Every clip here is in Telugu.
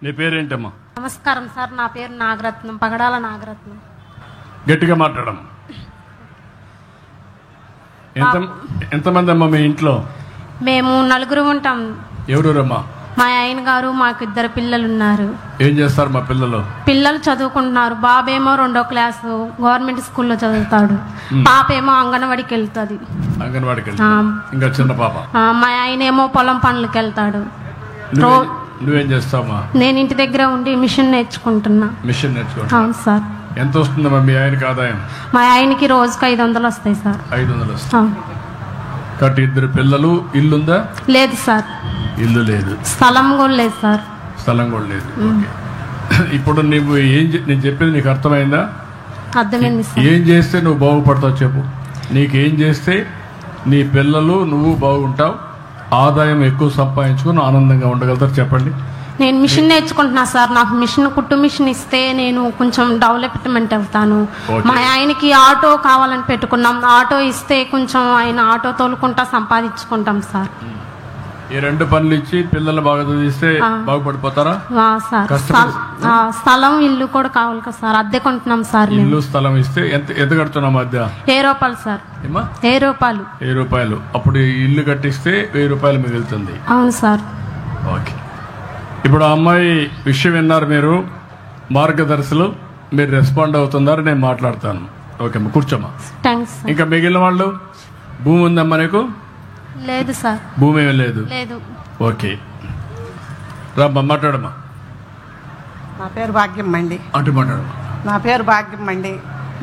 నీ పేరేంటమ్మా? నమస్కారం సార్, నా పేరు నాగరత్నం, పగడాల నాగరత్నం. గట్టిగా మాట్లాడమ్మా. ఎంతమంది అమ్మా మీ ఇంట్లో? మేము నలుగురు ఉంటాం. ఎవరమ్మా? మా ఆయన గారు, మాకు 2 పిల్లలు ఉన్నారు. ఏం చేస్తారు మా పిల్లలు? పిల్లలు చదువుకుంటున్నారు. బాబేమో 2వ క్లాసు గవర్నమెంట్ స్కూల్లో చదువుతాడు. పాపేమో అంగన్వాడికి వెళ్తుంది. అంగన్వాడికి ఇంకా చిన్న పాప. మా ఆయన ఏమో పొలం పనులకు వెళ్తాడు. నువ్వేం చేస్తావా? నేను ఇంటి దగ్గర ఉండి మిషన్ నేర్చుకుంటున్నా. మిషన్ నేర్చుకుంటా? అవును సార్. ఎంత వస్తుందమ్మా మీ ఆయనకి ఆదాయం? మా ఆయనకి రోజుకి 500 వస్తాయి సార్. 500 వస్తాయి. కాబట్టి 2 పిల్లలు. ఇల్లుందా? లేదు సార్. ఇల్లు లేదు. స్థలం కూడా లేదు సార్. స్థలం కూడా లేదు. ఇప్పుడు నువ్వు నేను చెప్పేది నీకు అర్థమైందా? అర్థమైంది సార్. ఏం చేస్తే నువ్వు బాగుపడతావు చెప్పు. నీకేం చేస్తే నీ పిల్లలు నువ్వు బాగుంటావు, ఆదాయం ఎక్కువ సంపాదించుకుని ఆనందంగా ఉండగలుగుతారు చెప్పండి. నేను మిషన్ నేర్చుకుంటున్నా సార్. నాకు మిషన్, కుట్టు మిషన్ ఇస్తే నేను కొంచెం డెవలప్మెంట్ అవుతాను. మా ఆయనకి ఆటో కావాలని పెట్టుకున్నాం. ఆటో ఇస్తే కొంచెం ఆయన ఆటో తోలుకుంటా సంపాదించుకుంటాం సార్. ఈ 2 పనులు ఇచ్చి పిల్లలు బాగా చదివిస్తే బాగుపడిపోతారా సార్? స్థలం, ఇల్లు కూడా కావాలి కదా సార్. అద్దె కొంటున్నాం సార్. ఇల్లు స్థలం ఇస్తే ఎంత కడుతున్నాం అద్దె? 1000 రూపాయలు సార్. 1000 రూపాయలు. 1000 రూపాయలు. అప్పుడు ఇల్లు కట్టిస్తే 1000 రూపాయలు మిగులుతుంది. అవును సార్. ఓకే. ఇప్పుడు ఆ అమ్మాయి విషయం విన్నారు మీరు, మార్గదర్శులు. మీరు రెస్పాండ్ అవుతున్నారు, నేను మాట్లాడతాను. ఓకే అమ్మా, కూర్చోమ్మా. థ్యాంక్స్. ఇంకా మిగిలిన వాళ్ళు? భూమి ఉందమ్మా నీకు? లేదు సార్. భూమి ఏమీ లేదు. లేదు. ఓకే, రామ్మా మాట్లాడమ్మా. నా పేరు భాగ్యం అండి. అటు మాట్లాడమ్మా. నా పేరు భాగ్యం అండి.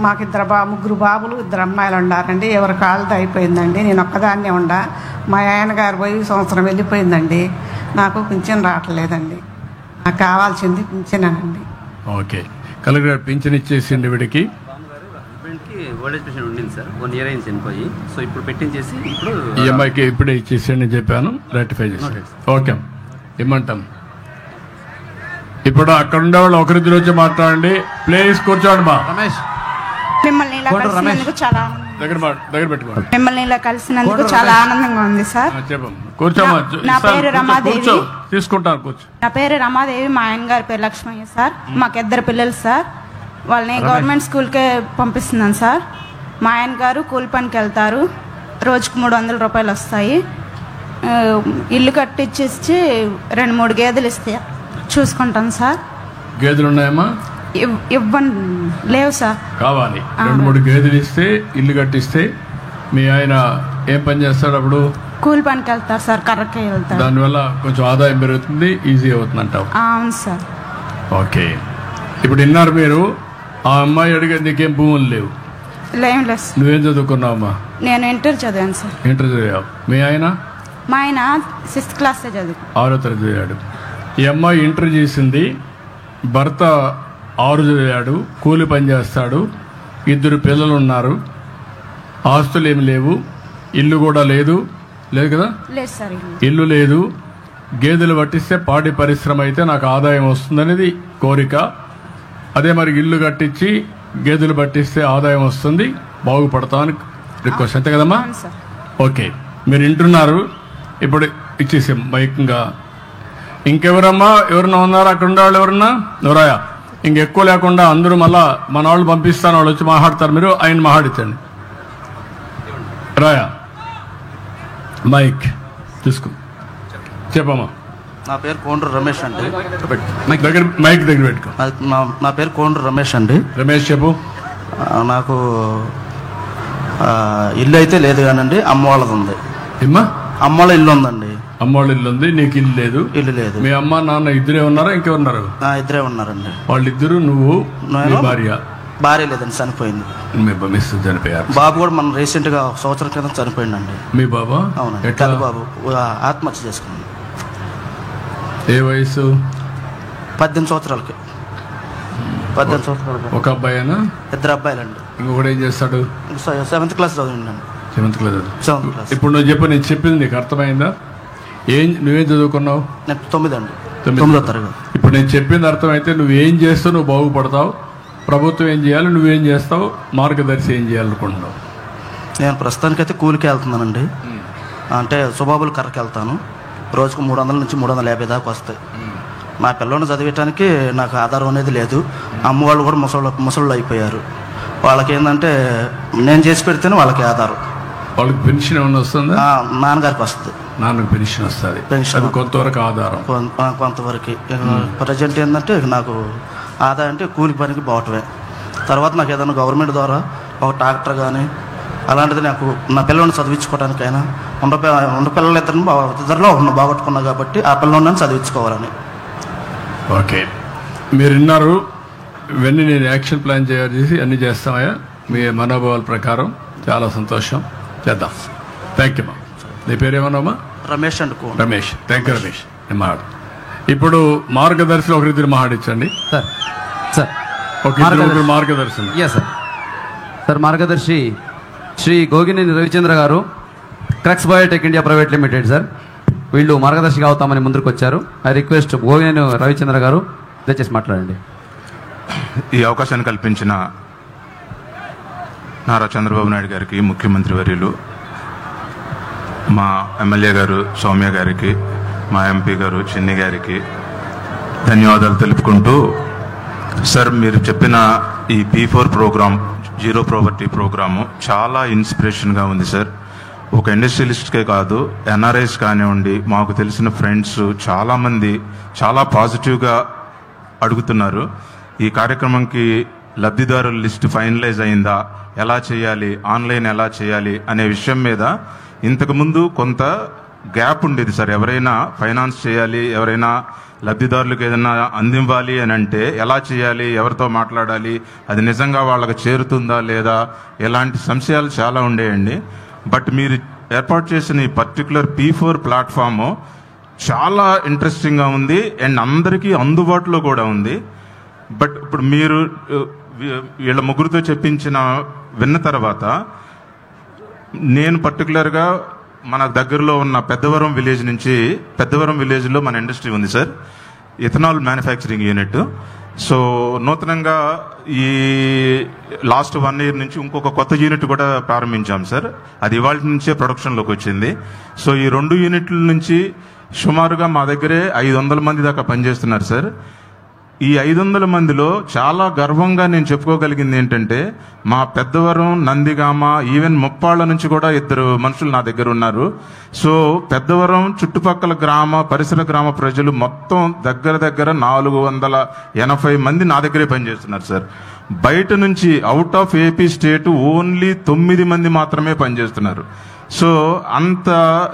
మాకు 3 బాబులు 2 అమ్మాయిలు ఉండారండి. ఎవరి కాళ్ళతో అయిపోయిందండి. నేను ఒక్కదాన్నే ఉండా. మా ఆయన గారు పోయి సంవత్సరం వెళ్ళిపోయిందండి. నాకు పింఛన్ రావట్లేదండి. నాకు కావాల్సింది పింఛనేనండి. ఓకే, కలెక్టర్ పింఛన్ ఇచ్చేసిండి వీడికి. ఓల్డేజ్ పెన్షన్ ఉండింది సార్. 1 ఇయర్ అయింది చనిపోయి. సో ఇప్పుడు పెట్టించేసి ఇప్పుడు ఈ అమ్మాయికి ఇప్పుడే ఇచ్చేసి చెప్పాను, రెక్టిఫై చేసి. ఓకే, ఇమ్మంటాం. ఇప్పుడు అక్కడ ఉండేవాళ్ళు 1-2 వచ్చి మాట్లాడండి. ప్లీజ్ కూర్చోండి మా. రమేష్, మిమ్మల్ని ఇలా కలిసినందుకు చాలా దగ్గర పెట్టుకోండి. మిమ్మల్ని ఇలా కలిసినందుకు చాలా ఆనందంగా ఉంది సార్. చెప్పండి, కూర్చోమ్మా. నా పేరు రమాదేవి. తీసుకుంటాను, కూర్చో. నా పేరు రమాదేవి. మా ఆయన గారి పేరు లక్ష్మయ్య సార్. మాకు 2 పిల్లలు సార్. వాళ్ళని గవర్నమెంట్ స్కూల్కే పంపిస్తున్నాను సార్. మా ఆయన గారు కూలి పనికి వెళ్తారు. రోజుకు 300 రూపాయలు వస్తాయి. ఇల్లు కట్టించేసి 2-3 గేదెలు ఇస్తే చూసుకుంటాను సార్. గేదెలు ఉన్నాయమ్మా? ఇవ్వండి, లేవు సార్. కావాలి. 2-3 గేదెలు ఇస్తే, ఇల్లు కట్టిస్తే. మీ ఆయన ఏం పని చేస్తాడు అప్పుడు? కూలి పనికి వెళ్తారు సార్, కర్రకే వెళ్తారు. దానివల్ల కొంచెం ఆదాయం పెరుగుతుంది, ఈజీ అవుతుంది అంటావు? అవును సార్. ఓకే, ఇప్పుడు విన్నారు మీరు. ఆ అమ్మాయి అడిగే నీకేం భూములు లేవు? లేదు. నువ్వేం చదువుకున్నావమ్మా? నేను ఇంటర్ చదివాను సార్. ఇంటర్ చదివావు. మీ ఆయన? మా ఆయన 6th క్లాస్ చదువు. 6వ తరగతి చదివాడు. ఈ అమ్మాయి ఇంటర్ చేసింది. భర్త 6 చదివాడు, కూలి పని చేస్తాడు. 2 పిల్లలు ఉన్నారు. ఆస్తులు ఏమి లేవు, ఇల్లు కూడా లేదు. లేదు కదా? లేదు సార్. ఇల్లు లేదు. గేదెలు పట్టిస్తే పాడి పరిశ్రమ అయితే నాకు ఆదాయం వస్తుందనేది కోరిక. అదే మరి ఇల్లు కట్టించి గేదెలు పట్టిస్తే ఆదాయం వస్తుంది, బాగుపడతామని రిక్వెస్ట్. అంతే కదమ్మా? ఓకే, మీరు వింటున్నారు. ఇప్పుడు ఇచ్చేసాం మైక్గా. ఇంకెవరమ్మా? ఎవరన్నా ఉన్నారా అక్కడ ఉండేవాళ్ళు? ఎవరన్నా ఎవరాయా? ఇంకెక్కువ లేకుండా అందరూ మళ్ళా మన వాళ్ళు పంపిస్తాను, వాళ్ళు వచ్చి మాట్లాడతారు. మీరు ఆయన మాట్లాడించండి. రాయా, మైక్ తీసుకో, చెప్పమ్మా. నా పేరు కోండ్రు రమేష్ అండి. మైక్ దగ్గర పెట్టుకో. నా పేరు కోండ్రు రమేష్ అండి. రమేష్ చెప్పు. నాకు ఇల్లు అయితే లేదు కానండి, అమ్మ వాళ్ళది ఉంది. అమ్మ వాళ్ళ ఇల్లు ఉందండి. అమ్మ వాళ్ళ ఇల్లు ఉంది, నీకు ఇల్లు లేదు? ఇల్లు లేదు. మీ అమ్మ నాన్న 2 ఉన్నారా? ఇంకెవరున్నారు? 2 ఉన్నారండి. వాళ్ళిద్దరు, నువ్వు, భార్య? భార్య లేదండి, చనిపోయింది. చనిపోయారు. బాబు కూడా మన రీసెంట్ గా 1 సంవత్సరం క్రితం చనిపోయిందండి. మీ బాబా? అవునండి. పెద్ద బాబు ఆత్మహత్య చేసుకున్నాడు. ఏ వయసు? 18 సంవత్సరాలకి. 18 సంవత్సరాలకి. ఒక అబ్బాయినా? 2 అబ్బాయిలండి. ఇంకొకటి ఏం చేస్తాడు? 7th class చదివిందండి. 7th class. ఇప్పుడు నువ్వు చెప్పు, నేను చెప్పింది నీకు అర్థమైందా? నువ్వేం చదువుకున్నావు? నేను 9 అండి. 9వ తరగతి. ఇప్పుడు నేను చెప్పింది అర్థమైతే నువ్వేం చేస్తావు, నువ్వు బాగుపడతావు. ప్రభుత్వం ఏం చేయాలి, నువ్వేం చేస్తావు, మార్గదర్శి ఏం చేయాలనుకుంటున్నావు? నేను ప్రస్తుతానికైతే కూలికి వెళ్తున్నానండి. అంటే సుబాబులు కర్రకి వెళ్తాను. రోజుకు 300 నుంచి 350 దాకా వస్తాయి. మా పిల్లల్ని చదివించడానికి నాకు ఆధారం అనేది లేదు. అమ్మ వాళ్ళు కూడా ముసళ్ళు అయిపోయారు. వాళ్ళకి ఏంటంటే నేను చేసి పెడితేనే వాళ్ళకి ఆధారం. వాళ్ళకి పెన్షన్ ఏమైనా వస్తుందా? నాన్నగారికి వస్తుంది. నాన్నకు పెన్షన్ వస్తుంది. పెన్షన్ కొంతవరకు ఆధారం, కొంతవరకు. ప్రజెంట్ ఏంటంటే నాకు ఆదాయం అంటే కూలి పనికి పోవటమే. తర్వాత నాకు ఏదైనా గవర్నమెంట్ ద్వారా ఒక ట్రాక్టర్ కానీ అలాంటిది నాకు నా పిల్లల్ని చదివించుకోవడానికైనా ఉన్న పిల్లలు ఇద్దరిలో బాగొట్టుకున్నా కాబట్టి ఆ పిల్లల్ని చదివించుకోవాలని. ఓకే, మీరు విన్నారు. ఇవన్నీ నేను యాక్షన్ ప్లాన్ చేసి అన్నీ చేస్తామయ్యా మీ మనోభావాల ప్రకారం. చాలా సంతోషం, చేద్దాం. Thank you. నీ పేరేమన్నామా? Ramesh and Ramesh. Thank you Ramesh. నేను మాట్లాడు. ఇప్పుడు మార్గదర్శి ఒకరిద్దరు మాట్లాడించండి సార్. సార్ ఒకరిద్దరు మార్గదర్శి. సార్ మార్గదర్శి శ్రీ గోగినేని రవిచంద్ర గారు, crux Biotech India private limited. Sir వీళ్ళు మార్గదర్శిగా అవుతామని ముందుకు వచ్చారు. ఐ రిక్వెస్ట్ గోగినేని రవిచంద్ర గారు దయచేసి మాట్లాడండి. ఈ అవకాశాన్ని కల్పించిన నారా చంద్రబాబు నాయుడు గారికి, ముఖ్యమంత్రి వర్యులు, మా ఎమ్మెల్యే గారు సౌమ్య గారికి, మా ఎంపీ గారు చిన్ని గారికి ధన్యవాదాలు తెలుపుకుంటూ, సార్ మీరు చెప్పిన ఈ P4 programme, zero poverty programme చాలా ఇన్స్పిరేషన్గా ఉంది సార్. ఒక ఇండస్ట్రియలిస్ట్కే కాదు, ఎన్ఆర్ఐస్ కానివ్వండి, మాకు తెలిసిన ఫ్రెండ్స్ చాలామంది చాలా పాజిటివ్గా అడుగుతున్నారు. ఈ కార్యక్రమంకి లబ్ధిదారుల లిస్ట్ ఫైనలైజ్ అయిందా, ఎలా చేయాలి, ఆన్లైన్ ఎలా చేయాలి అనే విషయం మీద ఇంతకుముందు కొంత గ్యాప్ ఉండేది సార్. ఎవరైనా ఫైనాన్స్ చేయాలి, ఎవరైనా లబ్ధిదారులకు ఏదైనా అందివ్వాలి అని అంటే ఎలా చేయాలి, ఎవరితో మాట్లాడాలి, అది నిజంగా వాళ్ళకి చేరుతుందా లేదా, ఎలాంటి సంశయాలు చాలా ఉండేయండి. బట్ మీరు ఏర్పాటు చేసిన ఈ పర్టికులర్ P4 ప్లాట్ఫాము చాలా ఇంట్రెస్టింగ్గా ఉంది అండ్ అందరికీ అందుబాటులో కూడా ఉంది. బట్ ఇప్పుడు మీరు వీళ్ళ ముగ్గురితో విన్న తర్వాత నేను పర్టికులర్గా మన దగ్గరలో ఉన్న పెద్దవరం విలేజ్లో మన ఇండస్ట్రీ ఉంది sir, ethanol manufacturing unit. So నూతనంగా ఈ లాస్ట్ 1 year నుంచి ఇంకొక కొత్త యూనిట్ కూడా ప్రారంభించాం సార్. అది ఇవాళ నుంచే ప్రొడక్షన్లోకి వచ్చింది. సో ఈ 2 యూనిట్ల నుంచి సుమారుగా మా దగ్గరే 500 మంది దాకా పనిచేస్తున్నారు సార్. ఈ 500 మందిలో చాలా గర్వంగా నేను చెప్పుకోగలిగింది ఏంటంటే, మా పెద్దవరం, నందిగామ, ఈవెన్ ముప్పాళ్ళ నుంచి కూడా 2 మనుషులు నా దగ్గర ఉన్నారు. సో పెద్దవరం చుట్టుపక్కల పరిసర గ్రామ ప్రజలు మొత్తం దగ్గర 480 మంది నా దగ్గరే పనిచేస్తున్నారు సార్. బయట నుంచి out of AP state only 9 మంది మాత్రమే పనిచేస్తున్నారు. సో అంత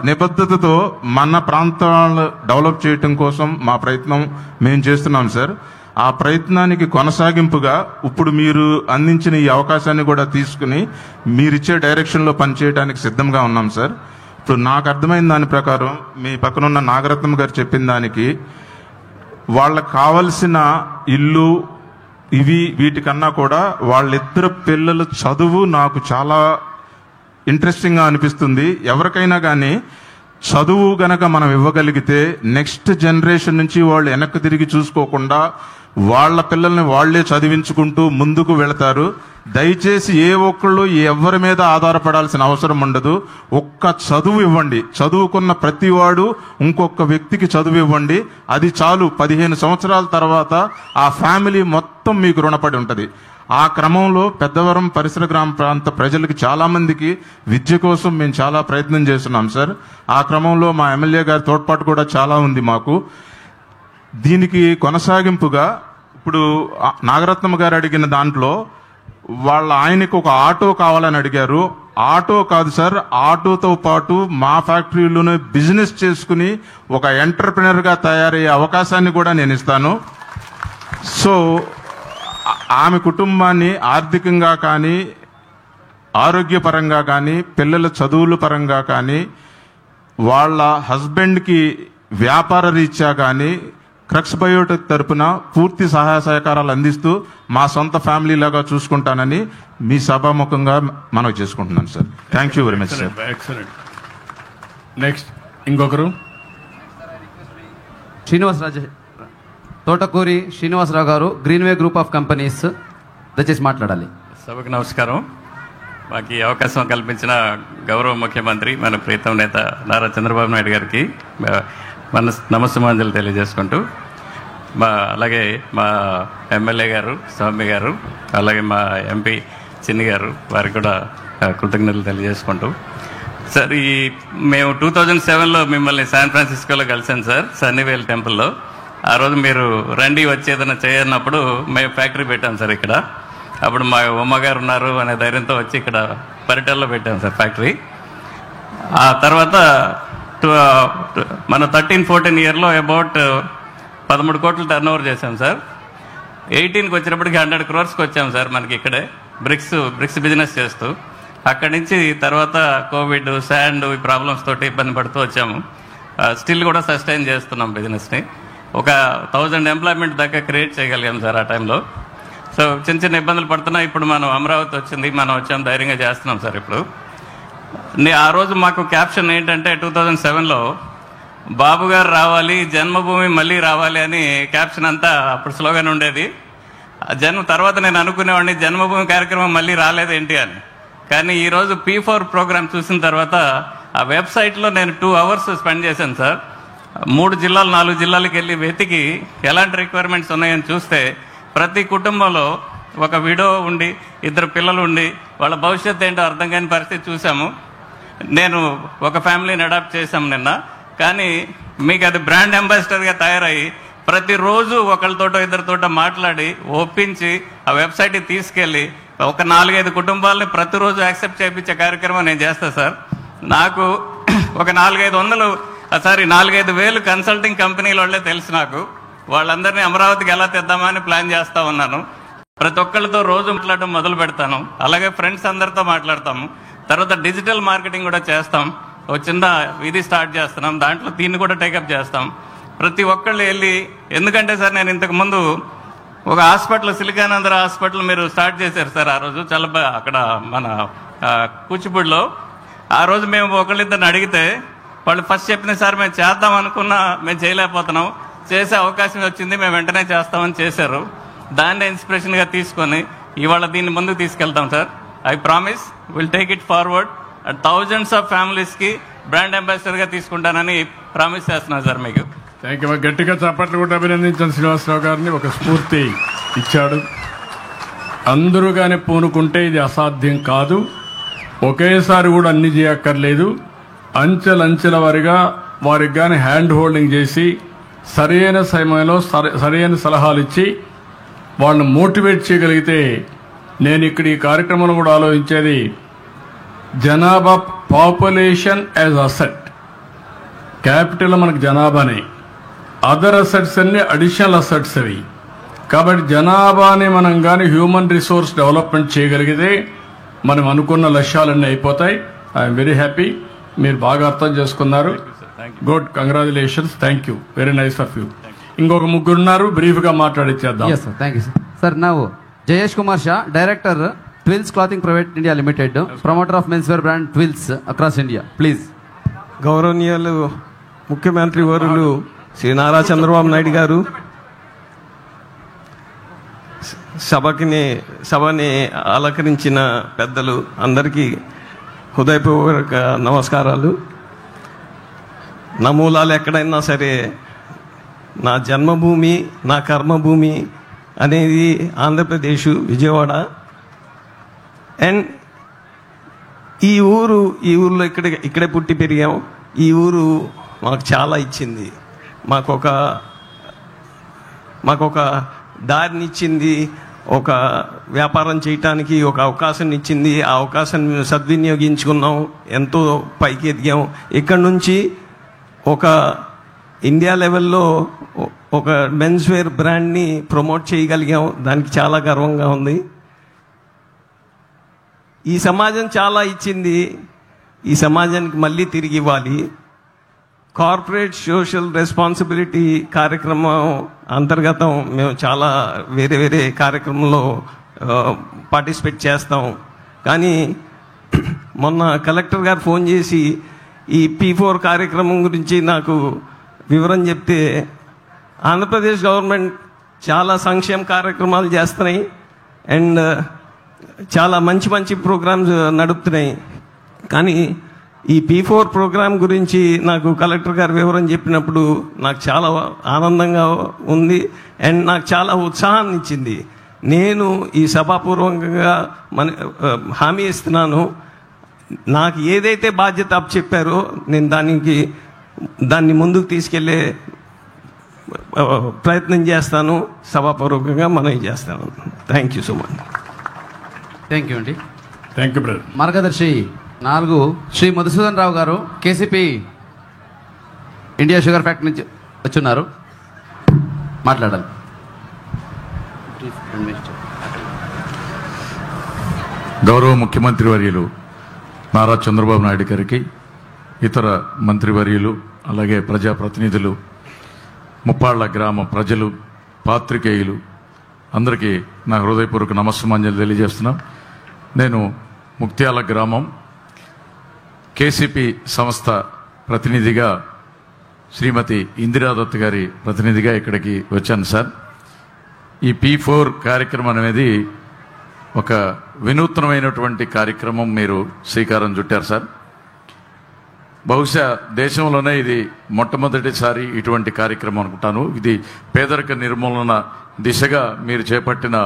నిబద్ధతతో మన ప్రాంతాలను డెవలప్ చేయటం కోసం మా ప్రయత్నం మేము చేస్తున్నాం సార్. ఆ ప్రయత్నానికి కొనసాగింపుగా ఇప్పుడు మీరు అందించిన ఈ అవకాశాన్ని కూడా తీసుకుని మీరిచ్చే డైరెక్షన్లో పనిచేయడానికి సిద్ధంగా ఉన్నాం సార్. ఇప్పుడు నాకు అర్థమైన దాని ప్రకారం మీ పక్కనున్న నాగరత్నం గారు చెప్పిన దానికి, వాళ్ళకు కావలసిన ఇల్లు వీటికన్నా కూడా వాళ్ళిద్దరు పిల్లల చదువు నాకు చాలా ఇంట్రెస్టింగ్గా అనిపిస్తుంది. ఎవరికైనా కానీ చదువు గనక మనం ఇవ్వగలిగితే నెక్స్ట్ జనరేషన్ నుంచి వాళ్ళు వెనక్కి తిరిగి చూసుకోకుండా వాళ్ళ పిల్లల్ని వాళ్లే చదివించుకుంటూ ముందుకు వెళతారు. దయచేసి ఏ ఒక్కళ్ళు ఎవరి మీద ఆధారపడాల్సిన అవసరం ఉండదు. ఒక్క చదువు ఇవ్వండి, చదువుకున్న ప్రతివాడు ఇంకొక వ్యక్తికి చదువు ఇవ్వండి, అది చాలు. 15 సంవత్సరాల తర్వాత ఆ ఫ్యామిలీ మొత్తం మీకు రుణపడి ఉంటుంది. ఆ క్రమంలో పెద్దవరం పరిసర గ్రామ ప్రాంత ప్రజలకి చాలా మందికి విద్య కోసం మేము చాలా ప్రయత్నం చేస్తున్నాం సార్. ఆ క్రమంలో మా ఎమ్మెల్యే గారి తోడ్పాటు కూడా చాలా ఉంది మాకు. దీనికి కొనసాగింపుగా ఇప్పుడు నాగరత్నం గారు అడిగిన దాంట్లో ఆయనకు ఒక ఆటో కావాలని అడిగారు. ఆటో కాదు సార్, ఆటోతో పాటు మా ఫ్యాక్టరీలోనే బిజినెస్ చేసుకుని ఒక ఎంటర్ప్రినర్గా తయారయ్యే అవకాశాన్ని కూడా నేను ఇస్తాను. సో ఆమె కుటుంబాన్ని ఆర్థికంగా కానీ, ఆరోగ్యపరంగా కానీ, పిల్లల చదువుల పరంగా కానీ, వాళ్ళ హస్బెండ్కి వ్యాపార రీత్యా కానీ క్రక్స్ బయోటెక్ తరపున పూర్తి సహాయ సహకారాలు అందిస్తూ మా సొంత ఫ్యామిలీ లాగా చూసుకుంటానని మీ సభాముఖంగా మనవి చేసుకుంటున్నాను sir. Thank you very much sir. Excellent. Next ఇంకొకరు తోటకూరి శ్రీనివాసరావు గారు, గ్రీన్వే గ్రూప్ ఆఫ్ కంపెనీస్, దయచేసి మాట్లాడాలి. సభకు నమస్కారం. మాకు ఈ అవకాశం కల్పించిన గౌరవ ముఖ్యమంత్రి మన ప్రీతం నేత నారా చంద్రబాబు నాయుడు గారికి మన నమస్సుమాంజలు తెలియజేసుకుంటూ, అలాగే మా ఎమ్మెల్యే గారు స్వామి గారు, అలాగే మా ఎంపీ చిన్ని గారు, వారికి కూడా కృతజ్ఞతలు తెలియజేసుకుంటూ, సార్ మేము 2007లో మిమ్మల్ని శాన్ ఫ్రాన్సిస్కోలో కలిసాను సార్, సన్నీవేల్ టెంపుల్లో. ఆ రోజు మీరు రండి వచ్చి ఏదైనా చేయన్నప్పుడు మేము ఫ్యాక్టరీ పెట్టాం సార్ ఇక్కడ. అప్పుడు మా ఉమ్మగారు ఉన్నారు అనే ధైర్యంతో వచ్చి ఇక్కడ పరిటాల్లో పెట్టాం సార్ ఫ్యాక్టరీ. ఆ తర్వాత మన 13-14 ఇయర్లో అబౌట్ 13 కోట్లు టర్న్ ఓవర్ చేశాం సార్. 18కి వచ్చినప్పటికి 100 crores వచ్చాం సార్ మనకి ఇక్కడే బ్రిక్స్ బిజినెస్ చేస్తూ. అక్కడి నుంచి తర్వాత కోవిడ్, శాండ్, ఈ ప్రాబ్లమ్స్ తోటి ఇబ్బంది పడుతూ వచ్చాము. స్టిల్ కూడా సస్టైన్ చేస్తున్నాం బిజినెస్ని. ఒక 1000 ఎంప్లాయ్మెంట్ దాకా క్రియేట్ చేయగలిగాం సార్ ఆ టైంలో. సో చిన్న ఇబ్బందులు పడుతున్నా ఇప్పుడు మనం అమరావతి వచ్చింది, మనం వచ్చాం, ధైర్యంగా చేస్తున్నాం సార్. ఇప్పుడు ఆ రోజు మాకు క్యాప్షన్ ఏంటంటే 2007లో బాబు గారు రావాలి, జన్మభూమి మళ్ళీ రావాలి అని క్యాప్షన్ అంతా అప్పుడు స్లోగన్ ఉండేది. తర్వాత నేను అనుకునేవాడిని జన్మభూమి కార్యక్రమం మళ్ళీ రాలేదేంటి అని. కానీ ఈరోజు P4 ప్రోగ్రామ్ చూసిన తర్వాత ఆ వెబ్సైట్లో నేను 2 hours స్పెండ్ చేశాను సార్. 3 జిల్లాలు 4 జిల్లాలకు వెళ్ళి వెతికి ఎలాంటి రిక్వైర్మెంట్స్ ఉన్నాయని చూస్తే ప్రతి కుటుంబంలో ఒక విడో ఉండి 2 పిల్లలు ఉండి వాళ్ళ భవిష్యత్తు ఏంటో అర్థం కాని పరిస్థితి చూసాము. నేను ఒక ఫ్యామిలీని అడాప్ట్ చేశాము నిన్న. కానీ మీకు అది బ్రాండ్ అంబాసిడర్గా తయారయ్యి ప్రతిరోజు ఒకళ్ళతోటో 2 మాట్లాడి ఒప్పించి ఆ వెబ్సైట్కి తీసుకెళ్ళి ఒక 4-5 కుటుంబాలని ప్రతిరోజు యాక్సెప్ట్ చేయించే కార్యక్రమం నేను చేస్తాను సార్. నాకు ఒక 4-5 కన్సల్టింగ్ కంపెనీల వాళ్ళే తెలుసు నాకు. వాళ్ళందరినీ అమరావతికి ఎలా తెద్దామని ప్లాన్ చేస్తూ ఉన్నాను. ప్రతి ఒక్కళ్ళతో రోజు మాట్లాడడం మొదలు పెడతాను. అలాగే ఫ్రెండ్స్ అందరితో మాట్లాడతాము. తర్వాత డిజిటల్ మార్కెటింగ్ కూడా చేస్తాం. ఒక చిన్న ఇది స్టార్ట్ చేస్తున్నాం, దాంట్లో దీన్ని కూడా టేకప్ చేస్తాం. ప్రతి ఒక్కళ్ళు వెళ్ళి, ఎందుకంటే సార్ నేను ఇంతకుముందు ఒక హాస్పిటల్, సిలికానందర హాస్పిటల్ మీరు స్టార్ట్ చేశారు సార్. ఆ రోజు చాలా అక్కడ మన కూచిపూడిలో. ఆ రోజు మేము ఒకళ్ళిద్దరిని అడిగితే వాళ్ళు ఫస్ట్ చెప్పిన సార్ మేము చేద్దాం అనుకున్నా మేము చేయలేకపోతున్నాం, చేసే అవకాశం వచ్చింది, మేము వెంటనే చేస్తామని చేశారు. దాన్ని ఇన్స్పిరేషన్గా తీసుకొని ఇవాళ దీన్ని ముందుకు తీసుకెళ్తాం sir. I promise will take it forward. Thousands of ఫ్యామిలీస్కి బ్రాండ్ అంబాసిడర్గా తీసుకుంటానని ప్రామిస్ చేస్తున్నాను సార్ మీకు. థ్యాంక్ యూ. గట్టిగా చప్పట్లు కూడా అభినందించాను శ్రీనివాసరావు గారిని. ఒక స్ఫూర్తి ఇచ్చాడు. అందరూ కానీ పూనుకుంటే ఇది అసాధ్యం కాదు. ఒకేసారి కూడా అన్ని చేయక్కర్లేదు. అంచెలంచెల వారిగా వారికి కానీ హ్యాండ్ హోల్డింగ్ చేసి సరైన సమయంలో సరైన సలహాలు ఇచ్చి వాళ్ళని మోటివేట్ చేయగలిగితే, నేను ఇక్కడ ఈ కార్యక్రమంలో కూడా ఆలోచించేది జనాభా, పాపులేషన్ యాజ్ అసెట్. క్యాపిటల్ మనకు జనాభానే, అదర్ అసెట్స్ అన్ని అడిషనల్ అసెట్స్ అవి. కాబట్టి జనాభాని మనం కానీ హ్యూమన్ రిసోర్స్ డెవలప్మెంట్ చేయగలిగితే మనం అనుకున్న లక్ష్యాలన్నీ అయిపోతాయి. I'm very happy. మీరు బాగా అర్థం చేసుకున్నారు. Good, congratulations. Thank you, very nice of you. ఇంకొక 3 ఉన్నారు, బ్రీఫ్గా మాట్లాడిచ్చేద్దాం. Thank you sir. Now Jayesh Kumar Shah, director Twills clothing private India limited, promoter of men's wear brand Twills across India, please. గౌరవనీయులు ముఖ్యమంత్రి వర్యులు శ్రీ నారా చంద్రబాబు నాయుడు గారు, సభని అలంకరించిన పెద్దలు అందరికీ హృదయపూర్వక నమస్కారాలు. నా మూలాలు ఎక్కడైనా సరే నా జన్మభూమి, నా కర్మభూమి అనేది ఆంధ్రప్రదేశ్, విజయవాడ. అండ్ ఈ ఊర్లో ఇక్కడే పుట్టి పెరిగాం. ఈ ఊరు మాకు చాలా ఇచ్చింది. మాకొక దారినిచ్చింది, ఒక వ్యాపారం చేయటానికి ఒక అవకాశం ఇచ్చింది. ఆ అవకాశాన్ని మేము సద్వినియోగించుకున్నాం, ఎంతో పైకి ఎదిగాం. ఇక్కడ నుంచి ఒక ఇండియా లెవెల్లో ఒక మెన్స్ వేర్ బ్రాండ్ని ప్రమోట్ చేయగలిగాం. దానికి చాలా గర్వంగా ఉంది. ఈ సమాజం చాలా ఇచ్చింది, ఈ సమాజానికి మళ్ళీ తిరిగి ఇవ్వాలి. కార్పొరేట్ సోషల్ రెస్పాన్సిబిలిటీ కార్యక్రమం అంతర్గతం మేము చాలా వేరే కార్యక్రమంలో పార్టిసిపేట్ చేస్తాం. కానీ మొన్న కలెక్టర్ గారు ఫోన్ చేసి ఈ P4 కార్యక్రమం గురించి నాకు వివరం చెప్తే, ఆంధ్రప్రదేశ్ గవర్నమెంట్ చాలా సంక్షేమ కార్యక్రమాలు చేస్తున్నాయి అండ్ చాలా మంచి ప్రోగ్రామ్స్ నడుపుతున్నాయి. కానీ ఈ P4 ప్రోగ్రాం గురించి నాకు కలెక్టర్ గారు వివరం చెప్పినప్పుడు నాకు చాలా ఆనందంగా ఉంది అండ్ నాకు చాలా ఉత్సాహాన్ని ఇచ్చింది. నేను ఈ సభాపూర్వకంగా హామీ ఇస్తున్నాను, నాకు ఏదైతే బాధ్యత చెప్పారో నేను దాన్ని ముందుకు తీసుకెళ్లే ప్రయత్నం చేస్తాను, సభాపూర్వకంగా మనం చేస్తాను. Thank you so much. Thank you అండి. Thank you brother. మార్గదర్శి 4 శ్రీ మధుసూదన్ రావు గారు కేసీపీ ఇండియా షుగర్ ఫ్యాక్టరీ నుంచి వచ్చున్నారు, మాట్లాడాలి. గౌరవ ముఖ్యమంత్రి వర్యులు నారా చంద్రబాబు నాయుడు గారికి, ఇతర మంత్రివర్యులు, అలాగే ప్రజాప్రతినిధులు, ముప్పాళ్ల గ్రామ ప్రజలు, పాత్రికేయులు అందరికీ నా హృదయపూర్వక నమస్సుమాంజలి తెలియజేస్తున్నాం. నేను ముక్త్యాల గ్రామం కేసీపీ సంస్థ ప్రతినిధిగా శ్రీమతి ఇందిరాదత్ గారి ప్రతినిధిగా ఇక్కడికి వచ్చాను సార్. ఈ P4 కార్యక్రమం అనేది ఒక వినూత్నమైనటువంటి కార్యక్రమం మీరు శ్రీకారం చుట్టారు సార్. బహుశా దేశంలోనే ఇది మొట్టమొదటిసారి ఇటువంటి కార్యక్రమం అనుకుంటాను. ఇది పేదరిక నిర్మూలన దిశగా మీరు చేపట్టిన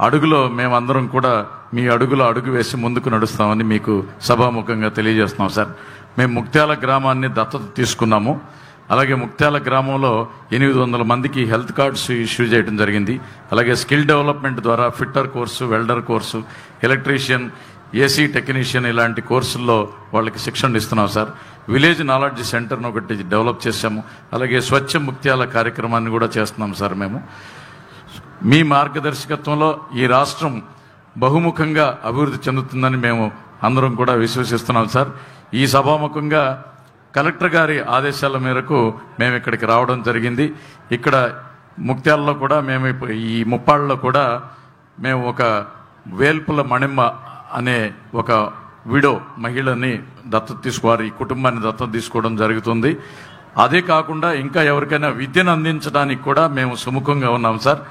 అడుగులో మేమందరం కూడా మీ అడుగులో అడుగు వేసి ముందుకు నడుస్తామని మీకు సభాముఖంగా తెలియజేస్తున్నాం సార్. మేము ముక్త్యాల గ్రామాన్ని దత్తత తీసుకున్నాము. అలాగే ముక్త్యాల గ్రామంలో 800 మందికి హెల్త్ కార్డ్స్ ఇష్యూ చేయడం జరిగింది. అలాగే స్కిల్ డెవలప్మెంట్ ద్వారా fitter course, welder course, electrician, AC technician ఇలాంటి కోర్సుల్లో వాళ్ళకి శిక్షణ ఇస్తున్నాం సార్. విలేజ్ నాలెడ్జ్ సెంటర్ను ఒకటి డెవలప్ చేశాము. అలాగే స్వచ్ఛ ముక్త్యాల కార్యక్రమాన్ని కూడా చేస్తున్నాం సార్. మేము మీ మార్గదర్శకత్వంలో ఈ రాష్ట్రం బహుముఖంగా అభివృద్ధి చెందుతుందని మేము అందరం కూడా విశ్వసిస్తున్నాం సార్. ఈ సభాముఖంగా కలెక్టర్ గారి ఆదేశాల మేరకు మేము ఇక్కడికి రావడం జరిగింది. ఇక్కడ ముక్త్యాలలో కూడా మేము ఈ ముప్పాళ్ళలో కూడా మేము ఒక వేల్పుల మణిమ్మ అనే ఒక విడో మహిళని దత్తత తీసుకోవాలి, ఈ కుటుంబాన్ని దత్తత తీసుకోవడం జరుగుతుంది. అదే కాకుండా ఇంకా ఎవరికైనా విద్యను అందించడానికి కూడా మేము సుముఖంగా ఉన్నాం సార్.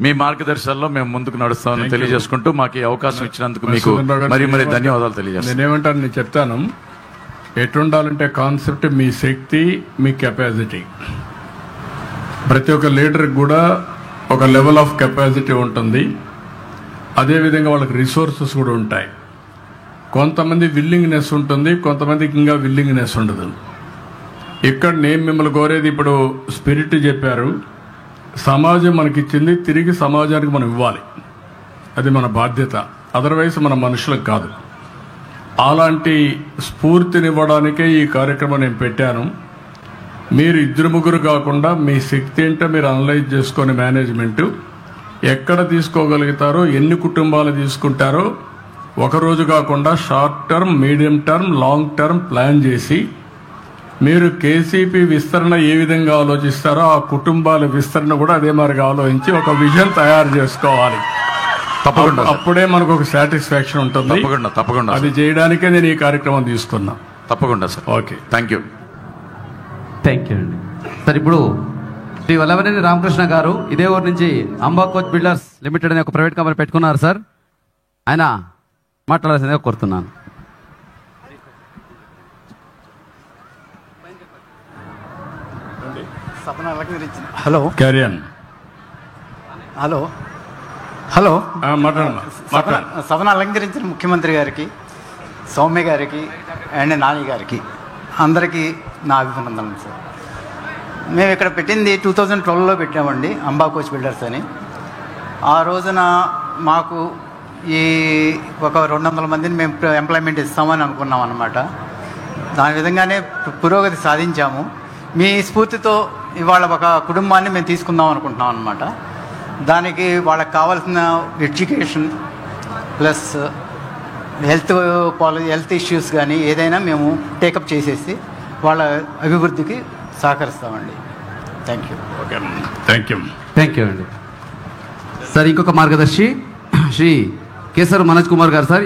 మీ మార్గదర్శకాల్లో మేము ముందుకు నడుస్తామని తెలియజేసుకుంటూ మాకు ఈ అవకాశం ఇచ్చినందుకు మీకు మరీ ధన్యవాదాలు తెలియజేస్తాను. నేనేమంటాను, నేను చెప్తాను. ఎట్లుండాలంటే కాన్సెప్ట్ మీ శక్తి, మీ కెపాసిటీ. ప్రతి ఒక్క లీడర్కి కూడా ఒక లెవెల్ ఆఫ్ కెపాసిటీ ఉంటుంది. అదేవిధంగా వాళ్ళకి రిసోర్సెస్ కూడా ఉంటాయి. కొంతమంది విల్లింగ్నెస్ ఉంటుంది, కొంతమందికి ఇంకా విల్లింగ్నెస్ ఉండదు. ఇక్కడ నేను మిమ్మల్ని కోరేది, ఇప్పుడు స్పిరిట్ చెప్పారు, సమాజం మనకిచ్చింది, తిరిగి సమాజానికి మనం ఇవ్వాలి. అది మన బాధ్యత. అదర్వైజ్ మన మనుషులకు కాదు. అలాంటి స్ఫూర్తినివ్వడానికే ఈ కార్యక్రమం నేను పెట్టాను. మీరు 2-3 కాకుండా మీ శక్తి ఏంటో మీరు అనలైజ్ చేసుకొని మేనేజ్మెంట్ ఎక్కడ తీసుకోగలుగుతారో, ఎన్ని కుటుంబాలు తీసుకుంటారో ఒక రోజు కాకుండా short term, medium term, long term plan చేసి మీరు కేసీపీ విస్తరణ ఏ విధంగా ఆలోచిస్తారో ఆ కుటుంబాల విస్తరణ కూడా అదే మాదిరిగా ఆలోచించి ఒక విజన్ తయారు చేసుకోవాలి. తప్పకుండా అప్పుడే మనకు ఒక సాటిస్ఫాక్షన్ ఉంటుంది. తప్పకుండా అది చేయడానికే నేను ఈ కార్యక్రమం తీసుకున్నా. తప్పకుండా sir. Okay, thank you. Thank you అండి. సార్ ఇప్పుడు శ్రీ వల్లభనేని రామకృష్ణ గారు ఇదే ఊరు నుంచి అంబా కోచ్ బిల్డర్స్ లిమిటెడ్ అనే ఒక ప్రైవేట్ కంపెనీ పెట్టుకున్నారు సార్. ఆయన మాట్లాడాల్సిందిగా కోరుతున్నాను. హలో, క్యారియన్. హలో హలో సభను అలంకరించిన ముఖ్యమంత్రి గారికి, సౌమ్య గారికి అండ్ నాని గారికి అందరికీ నా అభినందనలు సార్. మేము ఇక్కడ పెట్టింది 2012లో పెట్టామండి, అంబా కోచ్ బిల్డర్స్ అని. ఆ రోజున మాకు ఈ ఒక 200 మందిని మేము ఎంప్లాయ్మెంట్ ఇస్తామని అనుకున్నాం అన్నమాట. దాని విధంగానే పురోగతి సాధించాము. మీ స్ఫూర్తితో ఇవాళ ఒక కుటుంబాన్ని మేము తీసుకుందాం అనుకుంటున్నాం అన్నమాట. దానికి వాళ్ళకి కావాల్సిన ఎడ్యుకేషన్ ప్లస్ హెల్త్ ఇష్యూస్ కానీ ఏదైనా మేము టేకప్ చేసేసి వాళ్ళ అభివృద్ధికి సహకరిస్తామండి. Thank you. Okay, thank you. Thank you అండి. సార్ ఇంకొక మార్గదర్శి శ్రీ కేసర్ మనోజ్ కుమార్ గారు సార్.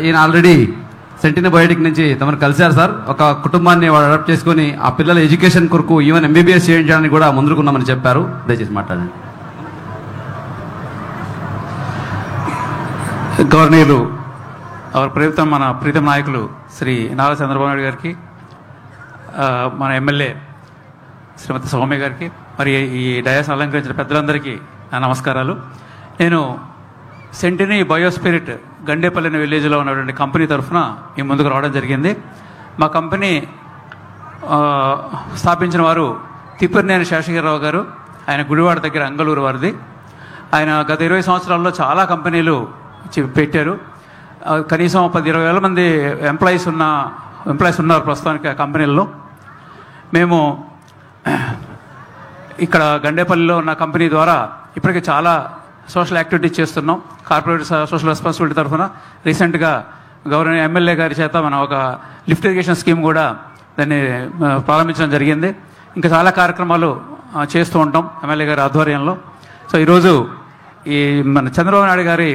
ఈయన ఆల్రెడీ సెంటిన బయోటిక్ నుంచి తమను కలిశారు సార్. ఒక కుటుంబాన్ని వాళ్ళు అడాప్ట్ చేసుకుని ఆ పిల్లల ఎడ్యుకేషన్ కొరకు ఈవెన్ ఎంబీబీఎస్ చేయించడానికి కూడా ముందుకున్నామని చెప్పారు. దయచేసి మాట్లాడండి. గవర్నీయులు మన ప్రీతం నాయకులు శ్రీ నారా చంద్రబాబు నాయుడు గారికి, మన ఎమ్మెల్యే శ్రీమతి సౌమ్య గారికి, మరి ఈ డయాస్ అలంకరించిన పెద్దలందరికీ నా నమస్కారాలు. నేను సెంటినీ బయోస్పిరిట్ గండేపల్లి అనే విలేజ్లో ఉన్నటువంటి కంపెనీ తరఫున ఈ ముందుకు రావడం జరిగింది. మా కంపెనీ స్థాపించిన వారు తిప్పర్నేని శేషగిరిరావు గారు. ఆయన గుడివాడ దగ్గర అంగళూరు వారిది. ఆయన గత 20 సంవత్సరాల్లో చాలా కంపెనీలు పెట్టారు. కనీసం 10-20 వేల మంది ఎంప్లాయీస్ ఉన్నారు ప్రస్తుతానికి ఆ కంపెనీల్లో. మేము ఇక్కడ గండేపల్లిలో ఉన్న కంపెనీ ద్వారా ఇప్పటికే చాలా సోషల్ యాక్టివిటీస్ చేస్తున్నాం. కార్పొరేట్ సోషల్ రెస్పాన్సిబిలిటీ తరఫున రీసెంట్గా గవర్నర్ ఎమ్మెల్యే గారి చేత మనం ఒక లిఫ్ట్ ఇరిగేషన్ స్కీమ్ కూడా దాన్ని ప్రారంభించడం జరిగింది. ఇంకా చాలా కార్యక్రమాలు చేస్తూ ఉంటాం ఎమ్మెల్యే గారి ఆధ్వర్యంలో. సో ఈరోజు ఈ మన చంద్రబాబు నాయుడు గారి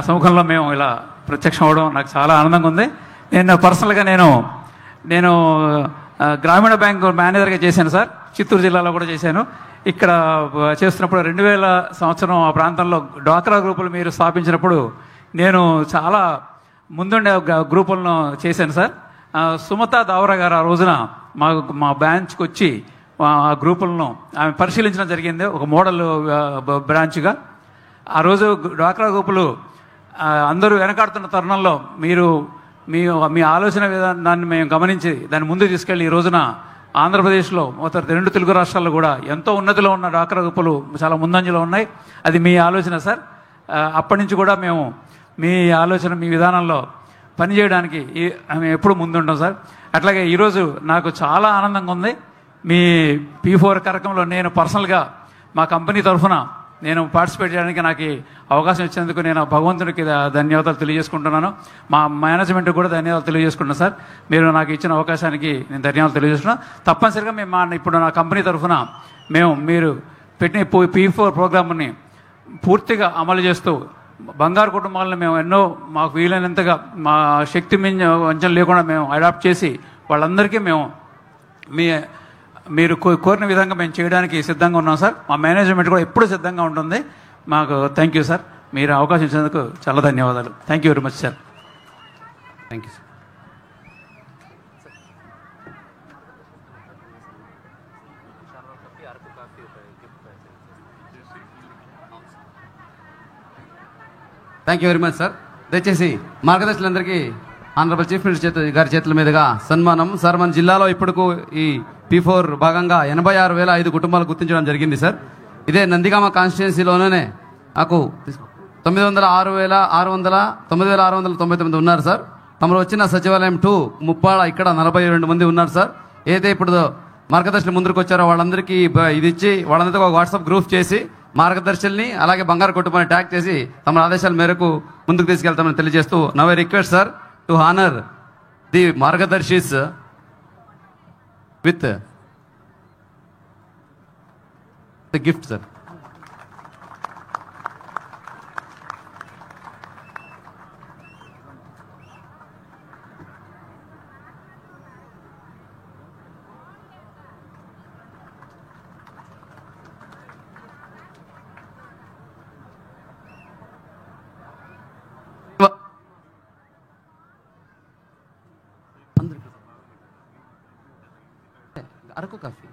సముఖంలో మేము ఇలా ప్రత్యక్షం అవడం నాకు చాలా ఆనందంగా ఉంది. నేను పర్సనల్గా నేను గ్రామీణ బ్యాంకు మేనేజర్గా చేశాను సార్. చిత్తూరు జిల్లాలో కూడా చేశాను. ఇక్కడ చేస్తున్నప్పుడు 2000 సంవత్సరం ఆ ప్రాంతంలో డ్వాక్రా గ్రూపులు మీరు స్థాపించినప్పుడు నేను చాలా ముందుండే గ్రూపులను చేశాను సార్. సుమతా దావరా గారు ఆ రోజున మా బ్రాంచ్కి వచ్చి ఆ గ్రూపులను ఆమె పరిశీలించడం జరిగింది ఒక మోడల్ బ్రాంచ్గా. ఆ రోజు డ్వాక్రా గ్రూపులు అందరూ వెనకాడుతున్న తరుణంలో మీ ఆలోచన విధానాన్ని మేము గమనించి దాన్ని ముందుకు తీసుకెళ్ళి ఈ రోజున ఆంధ్రప్రదేశ్లో మొత్తం 2 తెలుగు రాష్ట్రాల్లో కూడా ఎంతో ఉన్నతిలో ఉన్న డ్వాక్రా గ్రూపులు చాలా ముందంజలో ఉన్నాయి. అది మీ ఆలోచన సార్. అప్పటి నుంచి కూడా మేము మీ ఆలోచన మీ విధానంలో పనిచేయడానికి మేము ఎప్పుడు ముందుంటాం సార్. అట్లాగే ఈరోజు నాకు చాలా ఆనందంగా ఉంది. మీ P4 కార్యక్రమంలో నేను పర్సనల్గా మా కంపెనీ తరఫున నేను పార్టిసిపేట్ చేయడానికి నాకు అవకాశం ఇచ్చినందుకు నేను భగవంతుడికి ధన్యవాదాలు తెలియజేసుకుంటున్నాను. మా మేనేజ్మెంట్కి కూడా ధన్యవాదాలు తెలియజేసుకుంటున్నాను సార్. మీరు నాకు ఇచ్చిన అవకాశానికి నేను ధన్యవాదాలు తెలియజేస్తున్నాను. తప్పనిసరిగా మేము ఇప్పుడు నా కంపెనీ తరఫున మీరు పెట్టిన P4 ప్రోగ్రామ్ని పూర్తిగా అమలు చేస్తూ బంగారు కుటుంబాలను మేము ఎన్నో మాకు వీలైనంతగా మా శక్తి వంచన లేకుండా మేము అడాప్ట్ చేసి వాళ్ళందరికీ మీరు కోరిన విధంగా మేము చేయడానికి సిద్ధంగా ఉన్నాం సార్. మా మేనేజ్మెంట్ కూడా ఎప్పుడు సిద్ధంగా ఉంటుంది. మాకు థ్యాంక్ యూ సార్. మీరు అవకాశం ఇచ్చినందుకు చాలా ధన్యవాదాలు. Thank you very much sir. Thank you sir. Thank you very much sir. దయచేసి మార్గదర్శకులందరికీ ఆనరబుల్ చీఫ్ మినిస్టర్ గారి చేతుల మీదుగా సన్మానం. సార్ మన జిల్లాలో ఇప్పటికు ఈ P4 భాగంగా 86,005 కుటుంబాలు గుర్తించడం జరిగింది సార్. ఇదే నందిగామ కాన్స్టిట్యున్సీలోనే నాకు 9,699 ఉన్నారు సార్. తమరు వచ్చిన సచివాలయం 2 ముప్పాడ ఇక్కడ 42 మంది ఉన్నారు సార్. ఏదైతే ఇప్పుడు మార్గదర్శులు ముందుకు వచ్చారో వాళ్ళందరికీ ఇది ఇచ్చి వాళ్ళందరితో ఒక వాట్సాప్ గ్రూప్ చేసి మార్గదర్శుల్ని అలాగే బంగారు కుటుంబాన్ని ట్యాగ్ చేసి తమ ఆదేశాల మేరకు ముందుకు తీసుకెళ్తామని తెలియజేస్తూ now I request sir to honour the మార్గదర్శిస్ with the gift sir. Araku coffee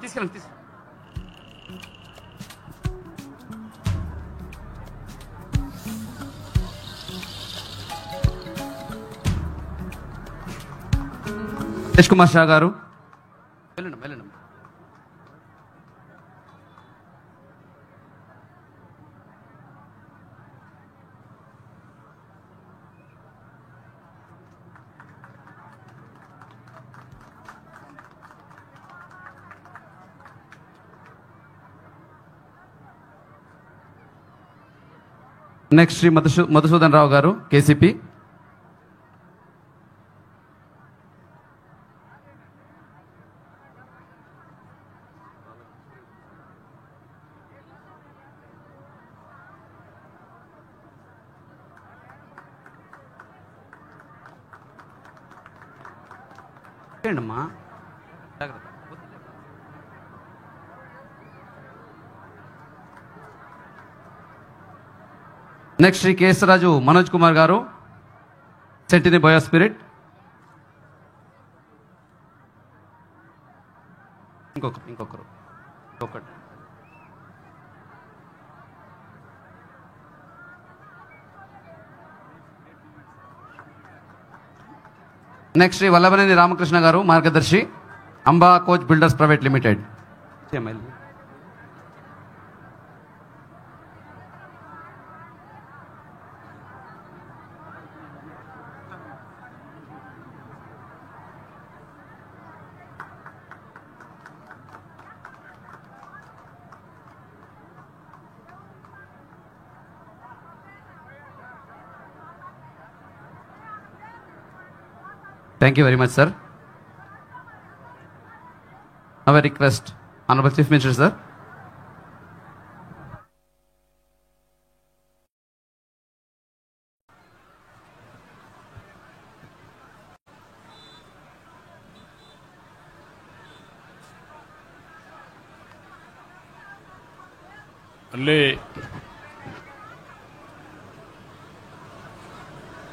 తీసుకెళ్ళండి. యశ్ కుమార్ షా గారు వెళ్ళండి. నెక్స్ట్ శ్రీ మధుసూదన్ రావు గారు కేసీపీ. అమ్మా నెక్స్ట్ శ్రీ కేసరాజు మనోజ్ కుమార్ గారు, set in the bio spirit. ఇంకొకరు నెక్స్ట్ శ్రీ వల్లభనేని రామకృష్ణ గారు, మార్గదర్శి, Amba coach builders private limited. Thank you very much, sir. Now I request Honorable Chief Minister, sir.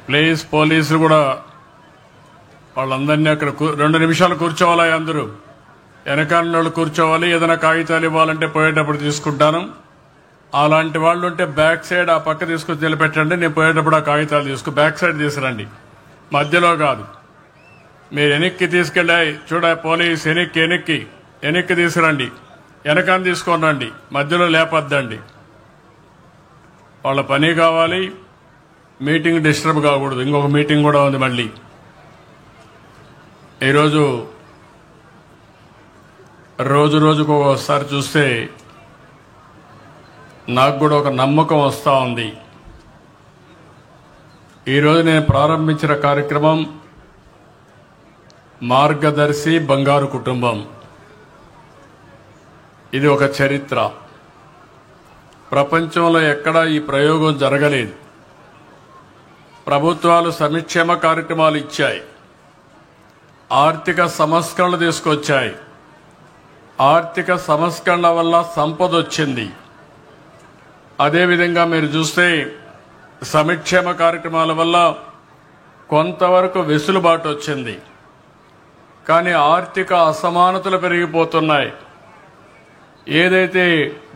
Please పోలీసులు కూడా వాళ్ళందరినీ అక్కడ 2 నిమిషాలు కూర్చోవాలి. అందరూ వెనకాల వాళ్ళు కూర్చోవాలి. ఏదైనా కాగితాలు ఇవ్వాలంటే పోయేటప్పుడు తీసుకుంటాను. అలాంటి వాళ్ళు ఉంటే బ్యాక్ సైడ్ ఆ పక్క తీసుకొచ్చి నిలబెట్టండి. నేను పోయేటప్పుడు ఆ కాగితాలు బ్యాక్ సైడ్ తీసుకురండి, మధ్యలో కాదు. మీరు వెనక్కి తీసుకెళ్ళి చూడ పోలీస్ వెనక్కి తీసుకురండి. వెనకాన్ని తీసుకొని రండి, మధ్యలో లేపొద్దండి. వాళ్ళ పని కావాలి. మీటింగ్ డిస్టర్బ్ కాకూడదు. ఇంకొక మీటింగ్ కూడా ఉంది మళ్ళీ. ఈరోజు రోజుకు ఒకసారి చూస్తే నాకు కూడా ఒక నమ్మకం వస్తూ ఉంది. ఈరోజు నేను ప్రారంభించిన కార్యక్రమం మార్గదర్శి బంగారు కుటుంబం. ఇది ఒక చరిత్ర. ప్రపంచంలో ఎక్కడా ఈ ప్రయోగం జరగలేదు. ప్రభుత్వాలు సంక్షేమ కార్యక్రమాలు ఇచ్చాయి, ఆర్థిక సంస్కరణలు తీసుకొచ్చాయి. ఆర్థిక సంస్కరణ వల్ల సంపద వచ్చింది. అదేవిధంగా మీరు చూస్తే సంక్షేమ కార్యక్రమాల వల్ల కొంతవరకు వెసులుబాటు వచ్చింది. కానీ ఆర్థిక అసమానతలు పెరిగిపోతున్నాయి. ఏదైతే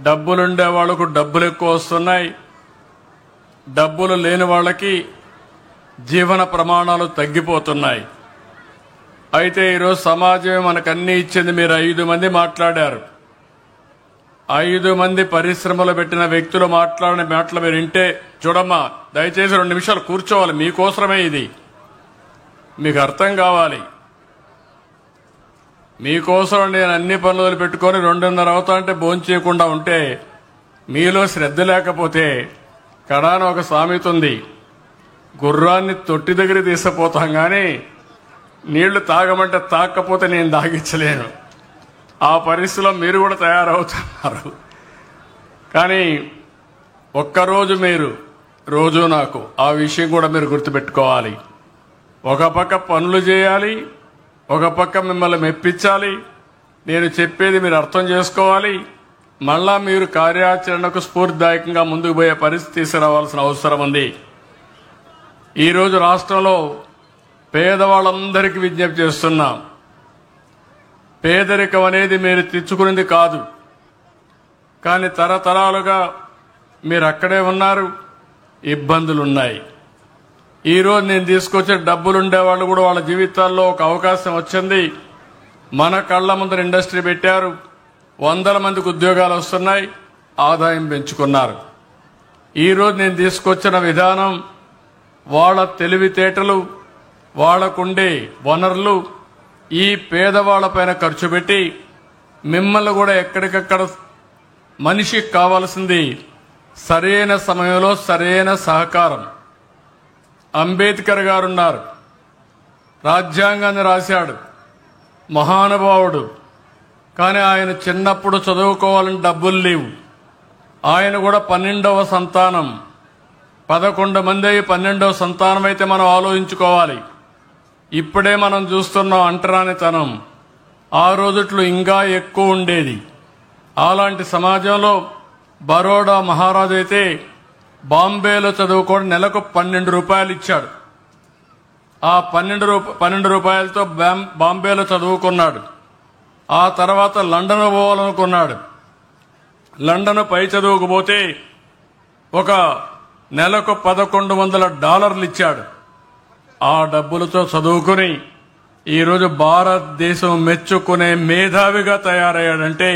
డబ్బులుండే వాళ్లకు డబ్బులు ఎక్కువ వస్తున్నాయి, డబ్బులు లేని వాళ్ళకి జీవన ప్రమాణాలు తగ్గిపోతున్నాయి. అయితే ఈరోజు సమాజమే మనకన్నీ ఇచ్చింది. మీరు 5 మంది మాట్లాడారు. 5 మంది పరిశ్రమలు పెట్టిన వ్యక్తులు మాట్లాడిన మాటలు మీరు వింటే, చూడమ్మా దయచేసి 2 నిమిషాలు కూర్చోవాలి. మీకోసమే ఇది, మీకు అర్థం కావాలి. మీకోసం నేను అన్ని పనులు పెట్టుకొని 2:30 అవుతా అంటే భోంచేయకుండా ఉంటే, మీలో శ్రద్ధ లేకపోతే కడాన ఒక సామెత ఉంది, గుర్రాన్ని తొట్టి దగ్గర తీసుకుపోతాం కానీ నీళ్లు తాగమంటే తాకపోతే నేను తాగించలేను. ఆ పరిస్థితిలో మీరు కూడా తయారవుతున్నారు. కానీ ఒక్కరోజు మీరు రోజు నాకు ఆ విషయం కూడా మీరు గుర్తుపెట్టుకోవాలి. ఒక పక్క పనులు చేయాలి, ఒక పక్క మిమ్మల్ని మెప్పించాలి. నేను చెప్పేది మీరు అర్థం చేసుకోవాలి. మళ్ళా మీరు కార్యాచరణకు స్ఫూర్తిదాయకంగా ముందుకు పోయే పరిస్థితి తీసుకురావాల్సిన అవసరం ఉంది. ఈరోజు రాష్ట్రంలో పేదవాళ్ళందరికీ విజ్ఞప్తి చేస్తున్నాం. పేదరికం అనేది మీరు తెచ్చుకునేది కాదు, కానీ తరతరాలుగా మీరు అక్కడే ఉన్నారు, ఇబ్బందులున్నాయి. ఈరోజు నేను తీసుకొచ్చే డబ్బులుండేవాళ్ళు కూడా వాళ్ళ జీవితాల్లో ఒక అవకాశం వచ్చింది. మన కళ్ళ ముందర ఇండస్ట్రీ పెట్టారు, 100 మందికి ఉద్యోగాలు వస్తున్నాయి, ఆదాయం పెంచుకున్నారు. ఈరోజు నేను తీసుకొచ్చిన విధానం వాళ్ళ తెలివితేటలు, వాళ్లకుండే వనరులు ఈ పేదవాళ్లపైన ఖర్చు పెట్టి మిమ్మల్ని కూడా ఎక్కడికక్కడ మనిషికి కావాల్సింది సరైన సమయంలో సరైన సహకారం. అంబేద్కర్ గారున్నారు, రాజ్యాంగాన్ని రాశాడు, మహానుభావుడు. కానీ ఆయన చిన్నప్పుడు చదువుకోవాలని డబ్బులు లేవు. ఆయన కూడా 12వ సంతానం. 11 మంది 12వ సంతానం అయితే మనం ఆలోచించుకోవాలి. ఇప్పుడే మనం చూస్తున్నాం అంటరానితనం. ఆ రోజుట్లో ఇంకా ఎక్కువ ఉండేది. అలాంటి సమాజంలో బరోడా మహారాజు అయితే బాంబేలో చదువుకోవడం నెలకు 12 రూపాయలు ఇచ్చాడు. ఆ 12 రూపాయలతో బాంబేలో చదువుకున్నాడు. ఆ తర్వాత లండన్ పోవాలనుకున్నాడు. లండన్ పై చదువుకుపోతే ఒక నెలకు $1,100 ఇచ్చాడు. ఆ డబ్బులతో చదువుకుని ఈరోజు భారతదేశం మెచ్చుకునే మేధావిగా తయారయ్యాడంటే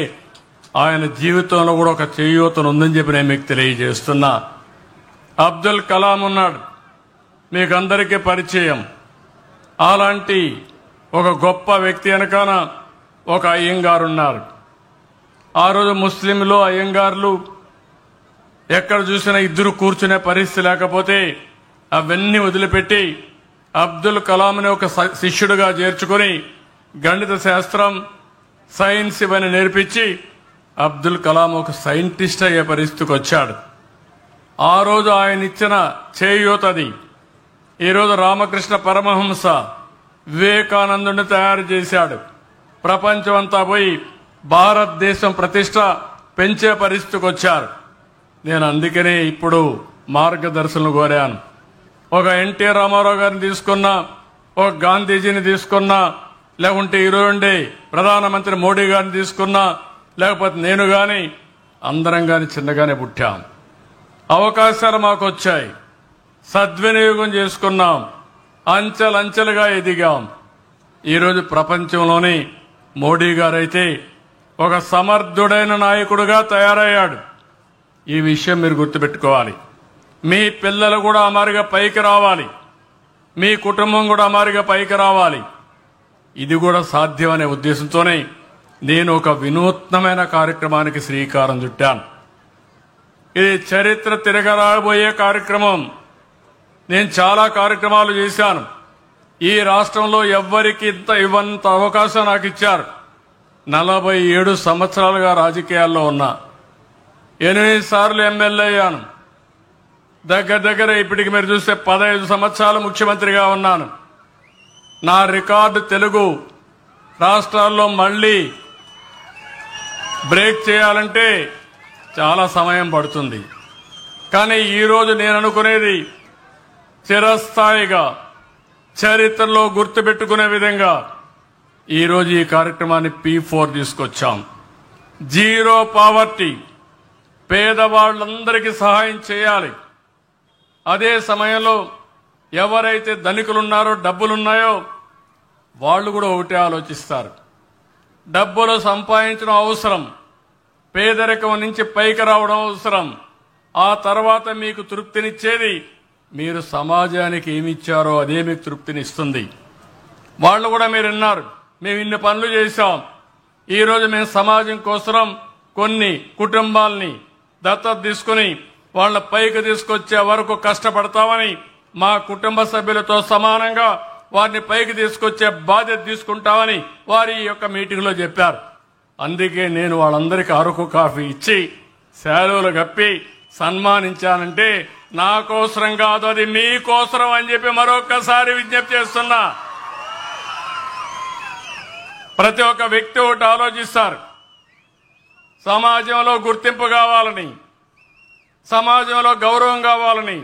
ఆయన జీవితంలో కూడా ఒక చేయూతను ఉందని చెప్పి నేను మీకు తెలియజేస్తున్నా. అబ్దుల్ కలాం ఉన్నాడు, మీకు అందరికీ పరిచయం. అలాంటి ఒక గొప్ప వ్యక్తి వెనకాన ఒక అయ్యంగారు ఉన్నారు. ఆ రోజు ముస్లింలు అయ్యంగార్లు ఎక్కడ చూసినా ఇద్దరు కూర్చునే పరిస్థితి లేకపోతే అవన్నీ వదిలిపెట్టి అబ్దుల్ కలాంని ఒక శిష్యుడిగా చేర్చుకుని గణిత శాస్త్రం, సైన్స్ ఇవన్నీ నేర్పించి అబ్దుల్ కలాం ఒక సైంటిస్ట్ అయ్యే పరిస్థితికి వచ్చాడు. ఆ రోజు ఆయన ఇచ్చిన చేయూతది ఈరోజు రామకృష్ణ పరమహంస వివేకానందుని తయారు చేశాడు. ప్రపంచం అంతా పోయి భారతదేశం ప్రతిష్ట పెంచే పరిస్థితికి వచ్చారు. నేను అందుకనే ఇప్పుడు మార్గదర్శనం కోరాను. ఒక ఎన్టీ రామారావు గారిని తీసుకున్నా, ఒక గాంధీజీని తీసుకున్నా, లేకుంటే ఈరోజు ప్రధానమంత్రి మోడీ గారిని తీసుకున్నా, లేకపోతే నేను గాని అందరం గాని చిన్నగానే పుట్టాం. అవకాశాలు మాకు వచ్చాయి, సద్వినియోగం చేసుకున్నాం, అంచెలంచెలుగా ఎదిగాం. ఈరోజు ప్రపంచంలోని మోడీ గారైతే ఒక సమర్థుడైన నాయకుడిగా తయారయ్యాడు. ఈ విషయం మీరు గుర్తుపెట్టుకోవాలి. మీ పిల్లలు కూడా అమారిగా పైకి రావాలి, మీ కుటుంబం కూడా అమారిగా పైకి రావాలి. ఇది కూడా సాధ్యమనే ఉద్దేశంతోనే నేను ఒక వినూత్నమైన కార్యక్రమానికి శ్రీకారం చుట్టాను. ఇది చరిత్ర తిరగరాబోయే కార్యక్రమం. నేను చాలా కార్యక్రమాలు చేశాను. ఈ రాష్ట్రంలో ఎవ్వరికి ఇవ్వనంత అవకాశం నాకు ఇచ్చారు. 47 సంవత్సరాలుగా రాజకీయాల్లో ఉన్నా, 8 సార్లు ఎమ్మెల్యే అయ్యాను. దగ్గర ఇప్పటికి మీరు చూస్తే 15 సంవత్సరాలు ముఖ్యమంత్రిగా ఉన్నాను. నా రికార్డు తెలుగు రాష్ట్రాల్లో మళ్లీ బ్రేక్ చేయాలంటే చాలా సమయం పడుతుంది. కానీ ఈరోజు నేను అనుకునేది చిరస్థాయిగా చరిత్రలో గుర్తుపెట్టుకునే విధంగా ఈరోజు ఈ కార్యక్రమాన్ని P4 తీసుకొచ్చాం. జీరో పావర్టీ, పేదవాళ్ళందరికీ సహాయం చేయాలి. అదే సమయంలో ఎవరైతే ధనికులున్నారో, డబ్బులున్నాయో వాళ్ళు కూడా ఒకటే ఆలోచిస్తారు. డబ్బులు సంపాదించడం అవసరం, పేదరికం నుంచి పైకి రావడం అవసరం. ఆ తర్వాత మీకు తృప్తినిచ్చేది మీరు సమాజానికి ఏమిచ్చారో అదే మీకు తృప్తినిస్తుంది. వాళ్ళు కూడా మీరు విన్నారు, మేము ఇన్ని పనులు చేశాం. ఈరోజు మేము సమాజం కోసం కొన్ని కుటుంబాల్ని దత్తత తీసుకుని వాళ్ళ పైకి తీసుకొచ్చే వరకు కష్టపడతామని, మా కుటుంబ సభ్యులతో సమానంగా వారిని పైకి తీసుకొచ్చే బాధ్యత తీసుకుంటామని వారి యొక్క మీటింగ్లో చెప్పారు. అందుకే నేను వాళ్ళందరికీ అరకు కాఫీ ఇచ్చి శాలువలు కప్పి సన్మానించానంటే నా కోసరం కాదు, అది మీకోసరం అని చెప్పి మరొకసారి విజ్ఞప్తి చేస్తున్నా. ప్రతి ఒక్క వ్యక్తి ఒకటి ఆలోచిస్తారు, సమాజంలో గుర్తింపు కావాలని, సమాజంలో గౌరవం కావాలని.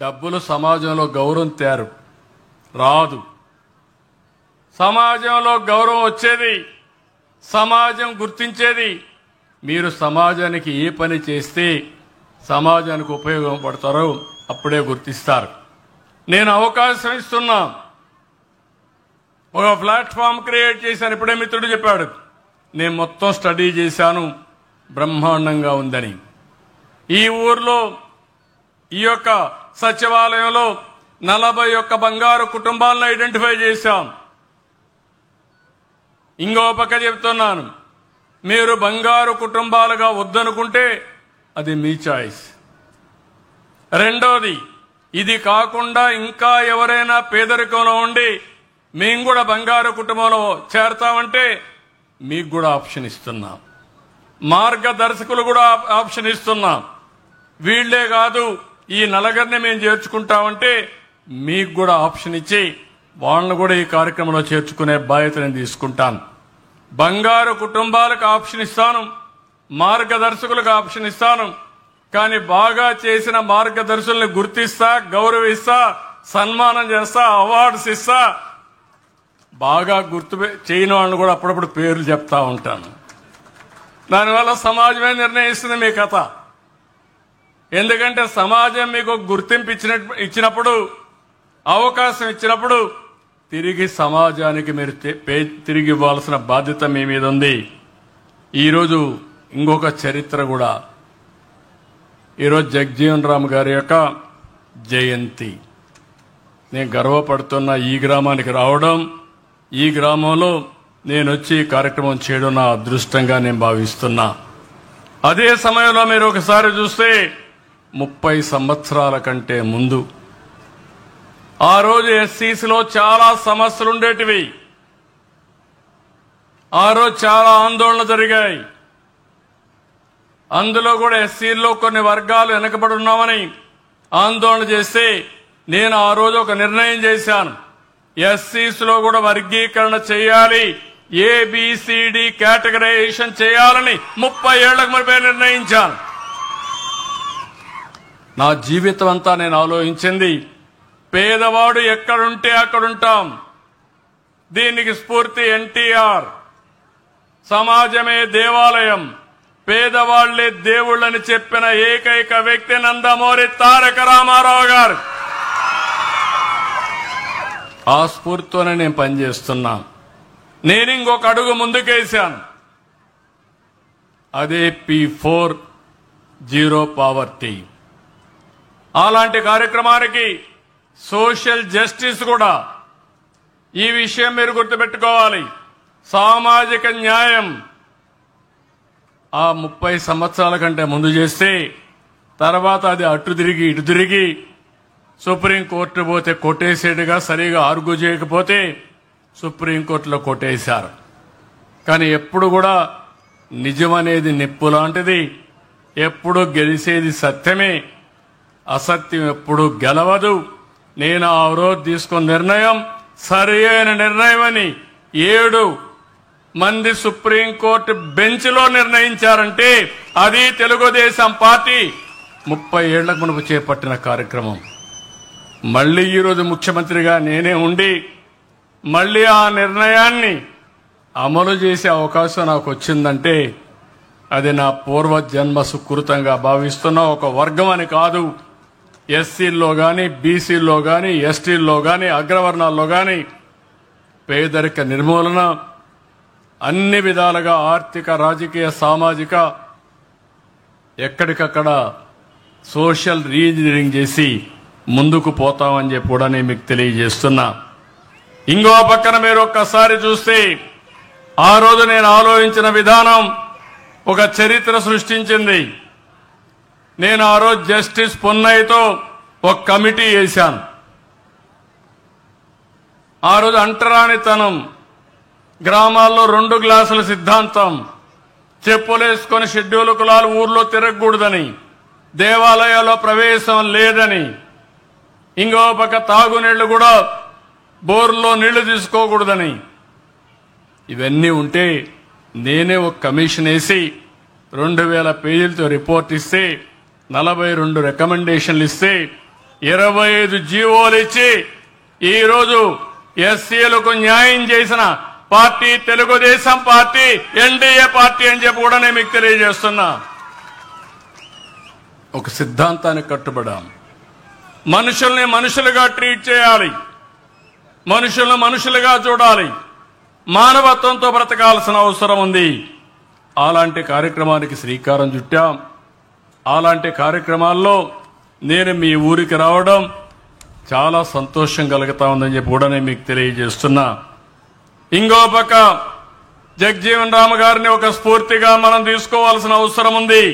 డబ్బులు సమాజంలో గౌరవం తేరు రాదు. సమాజంలో గౌరవం వచ్చేది, సమాజం గుర్తించేది మీరు సమాజానికి ఏ పని చేస్తే సమాజానికి ఉపయోగపడతారో అప్పుడే గుర్తిస్తారు. నేను అవకాశం ఇస్తున్నా, ఒక ప్లాట్ఫామ్ క్రియేట్ చేశాను. ఇప్పుడే మిత్రుడు చెప్పాడు, నేను మొత్తం స్టడీ చేశాను, బ్రహ్మాండంగా ఉందని. ఈ ఊర్లో ఈ యొక్క సచివాలయంలో 41 బంగారు కుటుంబాలను ఐడెంటిఫై చేశాం. ఇంకో పక్క చెప్తున్నాను, మీరు బంగారు కుటుంబాలుగా వద్దనుకుంటే అది మీ చాయిస్. రెండోది, ఇది కాకుండా ఇంకా ఎవరైనా పేదరికంలో ఉండి మేము కూడా బంగారు కుటుంబంలో చేరతామంటే మీకు కూడా ఆప్షన్ ఇస్తున్నాం. మార్గదర్శకులు కూడా ఆప్షన్ ఇస్తున్నాం. వీళ్లే కాదు, ఈ నలుగురిని మేము చేర్చుకుంటామంటే మీకు కూడా ఆప్షన్ ఇచ్చి వాళ్ళని కూడా ఈ కార్యక్రమంలో చేర్చుకునే బాధ్యత నేను తీసుకుంటాను. బంగారు కుటుంబాలకు ఆప్షన్ ఇస్తాను, మార్గదర్శకులకు ఆప్షన్ ఇస్తాను. కానీ బాగా చేసిన మార్గదర్శుల్ని గుర్తిస్తా, గౌరవిస్తా, సన్మానం చేస్తా, అవార్డ్స్ ఇస్తా. బాగా గుర్తు చేయని వాళ్ళని కూడా అప్పుడప్పుడు పేర్లు చెప్తా ఉంటాను. దానివల్ల సమాజమే నిర్ణయిస్తుంది మీ కథ. ఎందుకంటే సమాజం మీకు గుర్తింపు ఇచ్చినప్పుడు, అవకాశం ఇచ్చినప్పుడు తిరిగి సమాజానికి మీరు తిరిగి ఇవ్వాల్సిన బాధ్యత మీ మీద ఉంది. ఈరోజు ఇంకొక చరిత్ర కూడా. ఈరోజు జగజీవన్ రామ్ గారి యొక్క జయంతి. నేను గర్వపడుతున్న ఈ గ్రామానికి రావడం, ఈ గ్రామంలో నేను వచ్చి ఈ కార్యక్రమం చేయడం నా అదృష్టంగా నేను భావిస్తున్నా. అదే సమయంలో మీరు ఒకసారి చూస్తే 30 సంవత్సరాల కంటే ముందు ఆ రోజు ఎస్సీసీలో చాలా సమస్యలు ఉండేటివి. ఆ రోజు చాలా ఆందోళనలు జరిగాయి. అందులో కూడా ఎస్సీల్లో కొన్ని వర్గాలు వెనకబడి ఉన్నామని ఆందోళన చేస్తే నేను ఆ రోజు ఒక నిర్ణయం చేశాను. ఎస్సీసీలో కూడా వర్గీకరణ చేయాలి, ఏబిసిడి కేటగరైజేషన్ చేయాలని 30 ఏళ్లకు మునిపే నిర్ణయించాను. నా జీవితం అంతా నేను ఆలోచించింది, పేదవాడు ఎక్కడుంటే అక్కడుంటాం. దీనికి స్ఫూర్తి ఎన్టీఆర్. సమాజమే దేవాలయం, పేదవాళ్లే దేవుళ్ళని చెప్పిన ఏకైక వ్యక్తి నందమూరి తారక రామారావు గారు. ఆ స్ఫూర్తితోనే నేను పనిచేస్తున్నా. నేను ఇంకొక అడుగు ముందుకేశాను. అదే P4 జీరో పావర్టీ. అలాంటి కార్యక్రమానికి సోషల్ జస్టిస్ కూడా. ఈ విషయం మీరు గుర్తుపెట్టుకోవాలి. సామాజిక న్యాయం ఆ 30 సంవత్సరాల కంటే ముందు చేస్తే, తర్వాత అది అటు తిరిగి ఇటు తిరిగి సుప్రీంకోర్టు పోతే కొట్టేసేట్టుగా సరిగా ఆర్గ్యూ చేయకపోతే సుప్రీంకోర్టులో కొట్టేశారు. కానీ ఎప్పుడు కూడా నిజం అనేది నిప్పు లాంటిది. ఎప్పుడు గెలిచేది సత్యమే, అసత్యం ఎప్పుడు గెలవదు. నేను ఆ రోజు తీసుకున్న నిర్ణయం సరి అయిన నిర్ణయం అని 7 మంది సుప్రీంకోర్టు బెంచ్లో నిర్ణయించారంటే అది తెలుగుదేశం పార్టీ 30 ఏళ్లకు మునుపు చేపట్టిన కార్యక్రమం. మళ్లీ ఈరోజు ముఖ్యమంత్రిగా నేనే ఉండి మళ్లీ ఆ నిర్ణయాన్ని అమలు చేసే అవకాశం నాకు వచ్చిందంటే అది నా పూర్వజన్మ సుకృతంగా భావిస్తున్న ఒక వర్గం అని కాదు. ఎస్సీల్లో కానీ, బీసీల్లో కానీ, ఎస్టీల్లో కానీ, అగ్రవర్ణాల్లో కానీ పేదరిక నిర్మూలన, అన్ని విధాలుగా ఆర్థిక, రాజకీయ, సామాజిక ఎక్కడికక్కడ సోషల్ రీఇంజనీరింగ్ చేసి ముందుకు పోతామని చెప్పి కూడా నేను మీకు తెలియజేస్తున్నా. ఇంకో పక్కన మీరు ఒక్కసారి చూస్తే ఆ రోజు నేను ఆలోచించిన విధానం ఒక చరిత్ర సృష్టించింది. నేను ఆ రోజు జస్టిస్ పొన్నయ్యతో ఒక కమిటీ వేశాను. ఆ రోజు అంటరానితనం, గ్రామాల్లో 2 గ్లాసుల సిద్ధాంతం, చెప్పులేసుకొని షెడ్యూల్ కులాలు ఊర్లో తిరగకూడదని, దేవాలయాల్లో ప్రవేశం లేదని, ఇంకో పక్క తాగునీళ్లు కూడా బోర్లో నీళ్లు తీసుకోకూడదని, ఇవన్నీ ఉంటే నేనే ఒక కమిషన్ వేసి 2000 పేజీలతో రిపోర్ట్ ఇస్తే 42 రికమెండేషన్లు ఇస్తే 25 జీవోలు ఇచ్చి ఈరోజు ఎస్సీలకు న్యాయం చేసిన party Telugu Desam party, NDA party అని చెప్పి కూడా నేను మీకు తెలియజేస్తున్నా. ఒక సిద్ధాంతానికి కట్టుబడాం. మనుషుల్ని మనుషులుగా ట్రీట్ చేయాలి, మనుషులను మనుషులుగా చూడాలి, మానవత్వంతో బ్రతకాల్సిన అవసరం ఉంది. అలాంటి కార్యక్రమానికి శ్రీకారం చుట్టాం. అలాంటి కార్యక్రమాల్లో నేను మీ ఊరికి రావడం చాలా సంతోషం కలుగుతా ఉందని చెప్పి కూడా నేను మీకు తెలియజేస్తున్నా. ఇంకో పక్క జగజీవన్ రామ్ గారిని ఒక స్ఫూర్తిగా మనం తీసుకోవాల్సిన అవసరం ఉంది.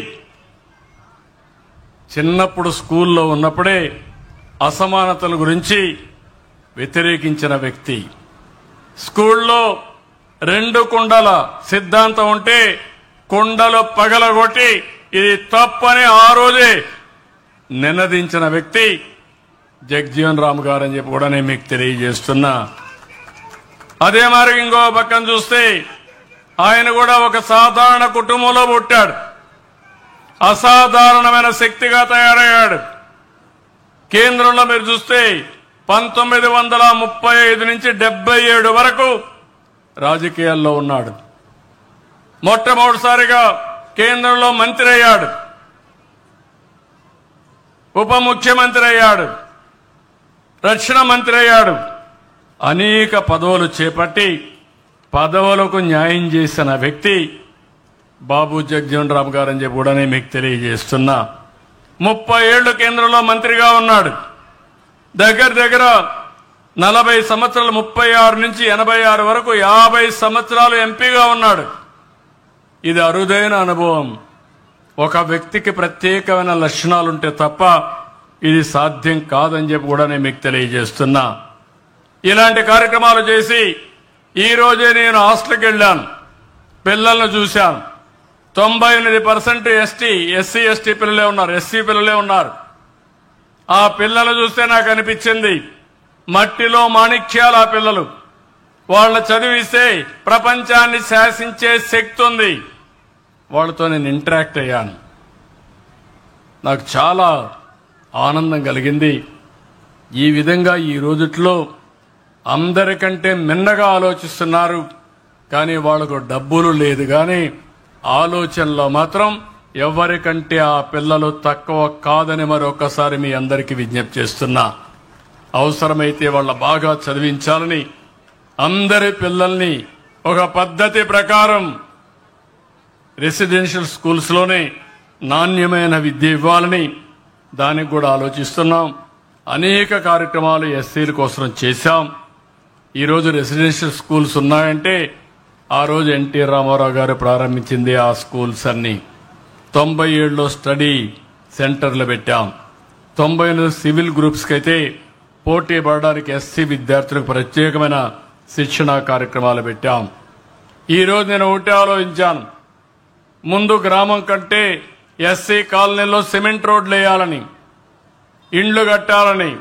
చిన్నప్పుడు స్కూల్లో ఉన్నప్పుడే అసమానతల గురించి వ్యతిరేకించిన వ్యక్తి. స్కూల్లో 2 కుండల సిద్ధాంతం ఉంటే కుండలు పగలగొట్టి ఇది తప్పని ఆ రోజే నినదించిన వ్యక్తి జగజీవన్ రామ్ గారు అని చెప్పి కూడా నేను మీకు తెలియజేస్తున్నా. అదే మరి ఇంకో పక్కన చూస్తే ఆయన కూడా ఒక సాధారణ కుటుంబంలో పుట్టాడు. అసాధారణమైన శక్తిగా తయారయ్యాడు. కేంద్రంలో మీరు చూస్తే 1935 నుంచి 77 వరకు రాజకీయాల్లో ఉన్నాడు. మొట్టమొదటిసారిగా కేంద్రంలో మంత్రి అయ్యాడు, ఉప ముఖ్యమంత్రి అయ్యాడు, రక్షణ మంత్రి అయ్యాడు. అనేక పదవులు చేపట్టి పదవులకు న్యాయం చేసిన వ్యక్తి బాబు జగ్జీవన్ రామ్ గారు అని చెప్పి కూడా నేను మీకు తెలియజేస్తున్నా. 30 ఏళ్లు కేంద్రంలో మంత్రిగా ఉన్నాడు. దగ్గర 40 సంవత్సరాలు, 36 నుంచి 86 వరకు 50 సంవత్సరాలు ఎంపీగా ఉన్నాడు. ఇది అరుదైన అనుభవం. ఒక వ్యక్తికి ప్రత్యేకమైన లక్షణాలుంటే తప్ప ఇది సాధ్యం కాదని చెప్పి కూడా నేను మీకు తెలియజేస్తున్నా. ఇలాంటి కార్యక్రమాలు చేసి ఈ రోజే నేను హాస్టల్కి వెళ్ళాను, పిల్లలను చూశాను. 98% ఎస్సీ ఎస్టీ పిల్లలే ఉన్నారు, ఎస్సీ పిల్లలే ఉన్నారు. ఆ పిల్లలు చూస్తే నాకు అనిపించింది మట్టిలో మాణిక్యాలు. ఆ పిల్లలు వాళ్ళని చదివిస్తే ప్రపంచాన్ని శాసించే శక్తి ఉంది. వాళ్ళతో నేను ఇంటరాక్ట్ అయ్యాను, నాకు చాలా ఆనందం కలిగింది. ఈ విధంగా ఈ రోజుట్లో అందరికంటే మిన్నగా ఆలోచిస్తున్నారు, కానీ వాళ్ళకు డబ్బులు లేదు. కానీ ఆలోచనలో మాత్రం ఎవరికంటే ఆ పిల్లలు తక్కువ కాదని మరొకసారి మీ అందరికీ విజ్ఞప్తి చేస్తున్నా. అవసరమైతే వాళ్ళ బాగా చదివించాలని, అందరి పిల్లల్ని ఒక పద్ధతి ప్రకారం రెసిడెన్షియల్ స్కూల్స్లోనే నాణ్యమైన విద్య ఇవ్వాలని దానికి కూడా ఆలోచిస్తున్నాం. అనేక కార్యక్రమాలు ఎస్సీల కోసం చేశాం. ఈరోజు రెసిడెన్షియల్ స్కూల్స్ ఉన్నాయంటే ఆ రోజు ఎన్టీ రామారావు గారు ప్రారంభించింది ఆ స్కూల్స్ అన్ని. 97లో స్టడీ సెంటర్లు పెట్టాం. 90 సివిల్ గ్రూప్స్కి అయితే పోటీ పడడానికి ఎస్సీ విద్యార్థులకు ప్రత్యేకమైన శిక్షణ కార్యక్రమాలు పెట్టాం. ఈరోజు నేను ఒకటే ఆలోచించాను, ముందు గ్రామం కంటే ఎస్సీ కాలనీలో సిమెంట్ రోడ్లు వేయాలని, ఇండ్లు కట్టాలని,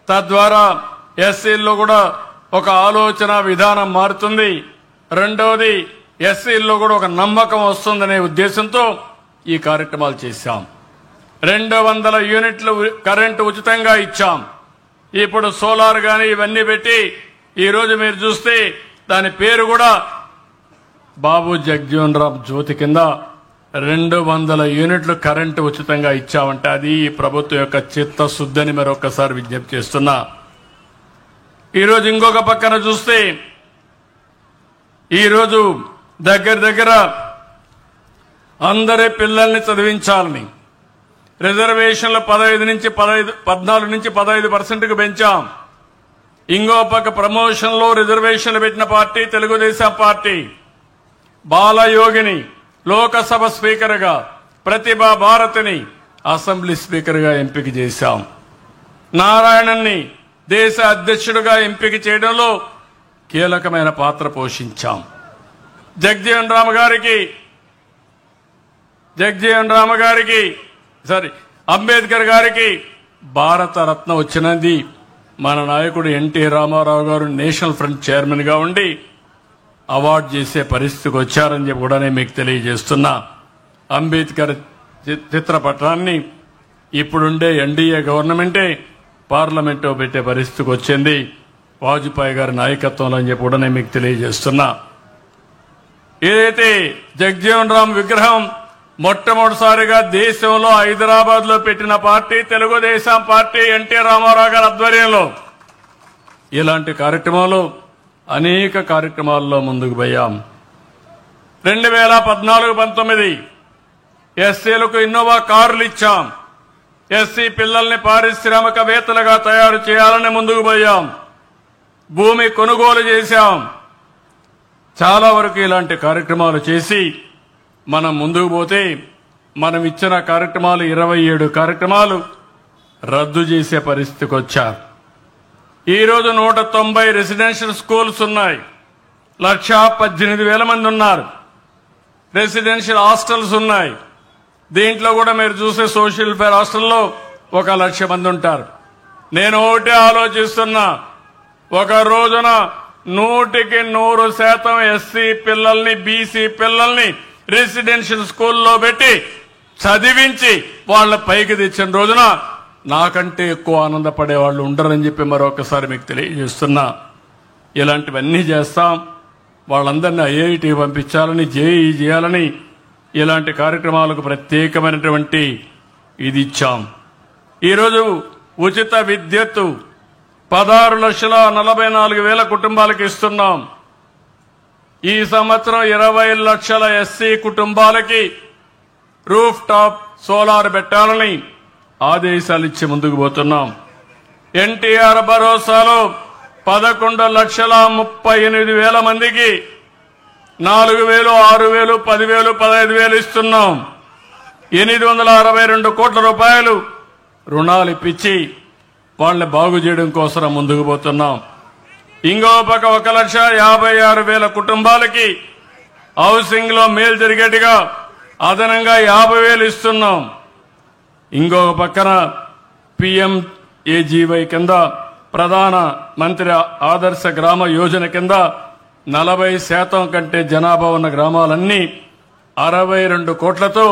తద్వారా ఎస్సీల్లో కూడా ఒక ఆలోచన విధానం మారుతుంది. రెండవది ఎస్సీల్లో కూడా ఒక నమ్మకం వస్తుందనే ఉద్దేశంతో ఈ కార్యక్రమాలు చేశాం. 200 యూనిట్లు కరెంటు ఉచితంగా ఇచ్చాం. ఇప్పుడు సోలార్ గాని ఇవన్నీ పెట్టి ఈరోజు మీరు చూస్తే దాని పేరు కూడా బాబు జగ్జీవన్ రామ్ జ్యోతి కింద 200 యూనిట్లు కరెంటు ఉచితంగా ఇచ్చామంటే అది ఈ ప్రభుత్వం యొక్క చిత్తశుద్ధిని మరొకసారి విజ్ఞప్తి చేస్తున్నా. ఈరోజు ఇంకొక పక్కన చూస్తే ఈరోజు దగ్గర అందరి పిల్లల్ని చదివించాలని రిజర్వేషన్లు 14 నుంచి 15% పెంచాం. ఇంకో పక్క ప్రమోషన్లో రిజర్వేషన్లు పెట్టిన పార్టీ తెలుగుదేశం పార్టీ. బాలయోగిని లోకసభ స్పీకర్గా, ప్రతిభా భారతిని అసెంబ్లీ స్పీకర్గా ఎంపిక చేశాం. నారాయణన్ని దేశ అధ్యక్షుడిగా ఎంపిక చేయడంలో కీలకమైన పాత్ర పోషించాం. జగ్జీవన్ రామ్ గారికి అంబేద్కర్ గారికి భారత రత్న వచ్చినది మన నాయకుడు ఎన్టీ రామారావు గారు నేషనల్ ఫ్రంట్ చైర్మన్ గా ఉండి అవార్డు చేసే పరిస్థితికి వచ్చారని చెప్పి కూడా నేను మీకు తెలియజేస్తున్నా. అంబేద్కర్ చిత్రపటాన్ని ఇప్పుడుండే ఎన్డీఏ గవర్నమెంటే పార్లమెంట్లో పెట్టే పరిస్థితికి వచ్చింది వాజ్పేయి గారి నాయకత్వంలో అని చెప్పి కూడా నేను మీకు తెలియజేస్తున్నా. ఏదైతే జగ్జీవన్ రామ్ విగ్రహం మొట్టమొదటిసారిగా దేశంలో హైదరాబాద్ లో పెట్టిన party Telugu Desam party, N T Rama Rao గారి ఆధ్వర్యంలో. ఇలాంటి కార్యక్రమాలు అనేక కార్యక్రమాల్లో ముందుకు పోయాం. 2014-19 ఎస్సీలకు ఇన్నోవా కార్లు ఇచ్చాం. ఎస్సీ పిల్లల్ని పారిశ్రామికవేత్తలుగా తయారు చేయాలని ముందుకు పోయాం. భూమి కొనుగోలు చేశాం. చాలా వరకు ఇలాంటి కార్యక్రమాలు చేసి మనం ముందుకు పోతే మనం ఇచ్చిన కార్యక్రమాలు 27 కార్యక్రమాలు రద్దు చేసే పరిస్థితికి వచ్చారు. ఈరోజు 190 రెసిడెన్షియల్ స్కూల్స్ ఉన్నాయి. 118,000 మంది ఉన్నారు. రెసిడెన్షియల్ హాస్టల్స్ ఉన్నాయి. దీంట్లో కూడా మీరు చూసే సోషల్ వెల్ఫేర్ హాస్టల్లో 1,00,000 మంది ఉంటారు. నేను ఒకటే ఆలోచిస్తున్నా, ఒక రోజున 100% ఎస్సీ పిల్లల్ని, బీసీ పిల్లల్ని రెసిడెన్షియల్ స్కూల్లో పెట్టి చదివించి వాళ్ళ పైకి తెచ్చిన రోజున నాకంటే ఎక్కువ ఆనందపడే వాళ్ళు ఉండరని చెప్పి మరొకసారి మీకు తెలియజేస్తున్నా. ఇలాంటివన్నీ చేస్తాం. వాళ్ళందరినీ ఐఐటి పంపించాలని, జేఈ చేయాలని, ఇలాంటి కార్యక్రమాలకు ప్రత్యేకమైనటువంటి ఇది ఇచ్చాం. ఈరోజు ఉచిత విద్యుత్తు 16,44,000 కుటుంబాలకు ఇస్తున్నాం. ఈ సంవత్సరం 20 లక్షల ఎస్సీ కుటుంబాలకి రూఫ్ టాప్ సోలార్ పెట్టాలని ఆదేశాలు ఇచ్చి ముందుకు పోతున్నాం. ఎన్టీఆర్ భరోసాలో 11,38,000 మందికి 4,000, 6,000, 10,000, 15,000 ఇస్తున్నాం. 862 కోట్ల రూపాయలు రుణాలు ఇప్పించి వాళ్ళని బాగు చేయడం కోసం ముందుకు పోతున్నాం. ఇంకో పక్క 1,56,000 కుటుంబాలకి హౌసింగ్ లో మేలు జరిగేట్టుగా అదనంగా 50,000 ఇస్తున్నాం. ఇంకొక పక్కన PMAGY కింద ప్రధాన మంత్రి ఆదర్శ గ్రామ యోజన కింద 40% కంటే జనాభా ఉన్న గ్రామాలన్నీ 62 కోట్లతో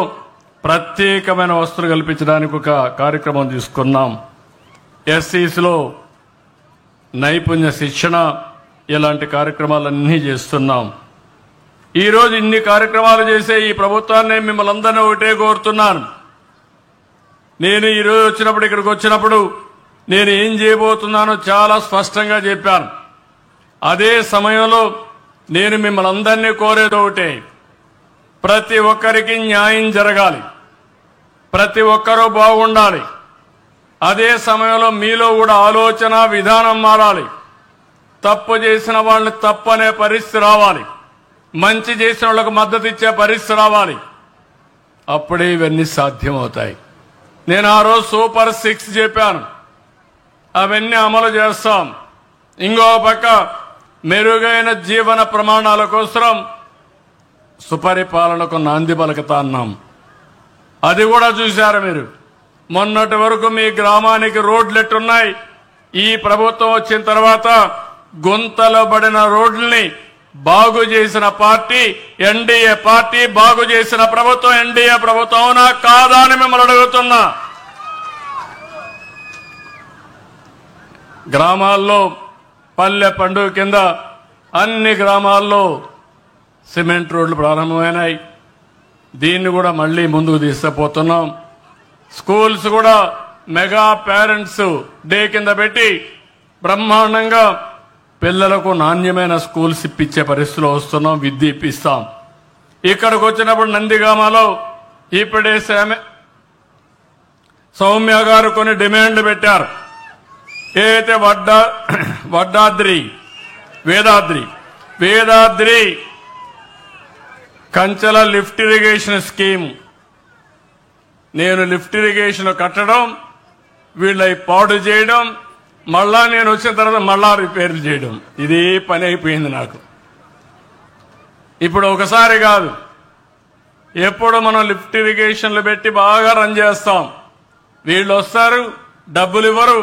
ప్రత్యేకమైన వసతులు కల్పించడానికి ఒక కార్యక్రమం తీసుకున్నాం. ఎస్సీస్లో నైపుణ్య శిక్షణ, ఇలాంటి కార్యక్రమాలన్నీ చేస్తున్నాం. ఈరోజు ఇన్ని కార్యక్రమాలు చేసే ఈ ప్రభుత్వాన్ని మిమ్మల్ని అందరినీ ఒకటే కోరుతున్నాను. నేను ఈరోజు వచ్చినప్పుడు, ఇక్కడికి వచ్చినప్పుడు నేను ఏం చేయబోతున్నానో చాలా స్పష్టంగా చెప్పాను. అదే సమయంలో నేను మిమ్మల్ని అందరినీ కోరేది ఒకటే, ప్రతి ఒక్కరికి న్యాయం జరగాలి, ప్రతి ఒక్కరూ బాగుండాలి. అదే సమయంలో మీలో కూడా ఆలోచన విధానం మారాలి. తప్పు చేసిన వాళ్ళని తప్పనే పరిస్థితి రావాలి, మంచి చేసిన వాళ్ళకు మద్దతు ఇచ్చే పరిస్థితి రావాలి. అప్పుడే ఇవన్నీ సాధ్యమవుతాయి. నేను ఆ రోజు సూపర్ 6 చెప్పాను, అవన్నీ అమలు చేస్తాం. ఇంకో పక్క మెరుగైన జీవన ప్రమాణాల కోసం సుపరిపాలనకు నాంది పలుకుతా అన్నాం. అది కూడా చూశారు మీరు. మొన్నటి వరకు మీ గ్రామానికి రోడ్లు ఎట్టున్నాయి, ఈ ప్రభుత్వం వచ్చిన తర్వాత గుంతలో పడిన రోడ్లని బాగు చేసిన పార్టీ ఎన్డీఏ పార్టీ, బాగు చేసిన ప్రభుత్వం ఎన్డీఏ ప్రభుత్వం. అవునా కాదా అని మిమ్మల్ని అడుగుతున్నా. గ్రామాల్లో పల్లె పండుగ కింద అన్ని గ్రామాల్లో సిమెంట్ రోడ్లు ప్రారంభమైనాయి. దీన్ని కూడా మళ్లీ ముందుకు తీసుకుపోతున్నాం. స్కూల్స్ కూడా మెగా పేరెంట్స్ డే కింద పెట్టి బ్రహ్మాండంగా పిల్లలకు నాణ్యమైన స్కూల్స్ ఇప్పించే పరిస్థితిలో వస్తున్నాం, విద్య ఇప్పిస్తాం. ఇక్కడికి వచ్చినప్పుడు నందిగామలో ఇప్పుడే సౌమ్య గారు కొన్ని డిమాండ్లు పెట్టారు. ఏదైతే వేదాద్రి కంచెల లిఫ్ట్ ఇరిగేషన్ స్కీమ్, నేను లిఫ్ట్ ఇరిగేషన్ కట్టడం, వీళ్ళవి పాడు చేయడం, మళ్ళా నేను వచ్చిన తర్వాత మళ్ళా రిపేర్లు చేయడం, ఇదే పని అయిపోయింది నాకు. ఇప్పుడు ఒకసారి కాదు, ఎప్పుడు మనం లిఫ్ట్ ఇరిగేషన్లు పెట్టి బాగా రన్ చేస్తాం. వీళ్ళు వస్తారు, డబ్బులు ఇవ్వరు,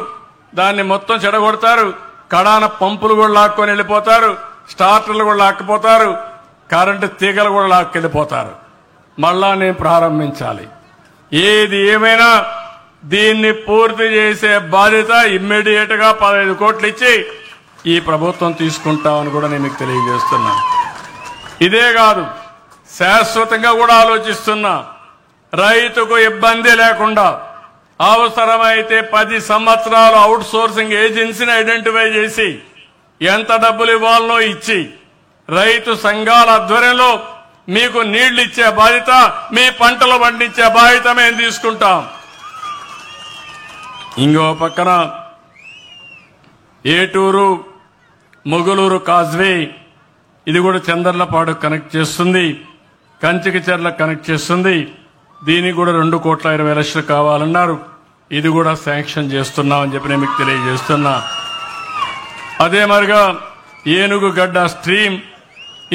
దాన్ని మొత్తం చెడగొడతారు, కడాన పంపులు కూడా లాక్కొని వెళ్ళిపోతారు, స్టార్టర్లు కూడా లాక్కిపోతారు, కరెంటు తీగలు కూడా లాక్కెళ్ళిపోతారు. మళ్ళా నేను ప్రారంభించాలి. ఏది ఏమైనా దీన్ని పూర్తి చేసే బాధ్యత ఇమ్మీడియట్ గా 15 కోట్లు ఇచ్చి ఈ ప్రభుత్వం తీసుకుంటామని కూడా నేను మీకు తెలియజేస్తున్నాను. ఇదే కాదు, శాశ్వతంగా కూడా ఆలోచిస్తున్నా. రైతుకు ఇబ్బంది లేకుండా అవసరమైతే 10 సంవత్సరాలు అవుట్ సోర్సింగ్ ఏజెన్సీని ఐడెంటిఫై చేసి ఎంత డబ్బులు ఇవ్వాలనో ఇచ్చి రైతు సంఘాల ఆధ్వర్యంలో మీకు నీళ్లు ఇచ్చే బాధ్యత, మీ పంటలు పండించే బాధ్యత మేము తీసుకుంటాం. ఇంకో పక్కన ఏటూరు మొగులూరు కాజ్వే, ఇది కూడా చందర్లపాడు కనెక్ట్ చేస్తుంది, కంచికిచెర్ల కనెక్ట్ చేస్తుంది. దీనికి కూడా 2,20,00,000 కావాలన్నారు. ఇది కూడా శాంక్షన్ చేస్తున్నామని చెప్పి నేను మీకు తెలియజేస్తున్నా. అదే మరిగా Enugugadda stream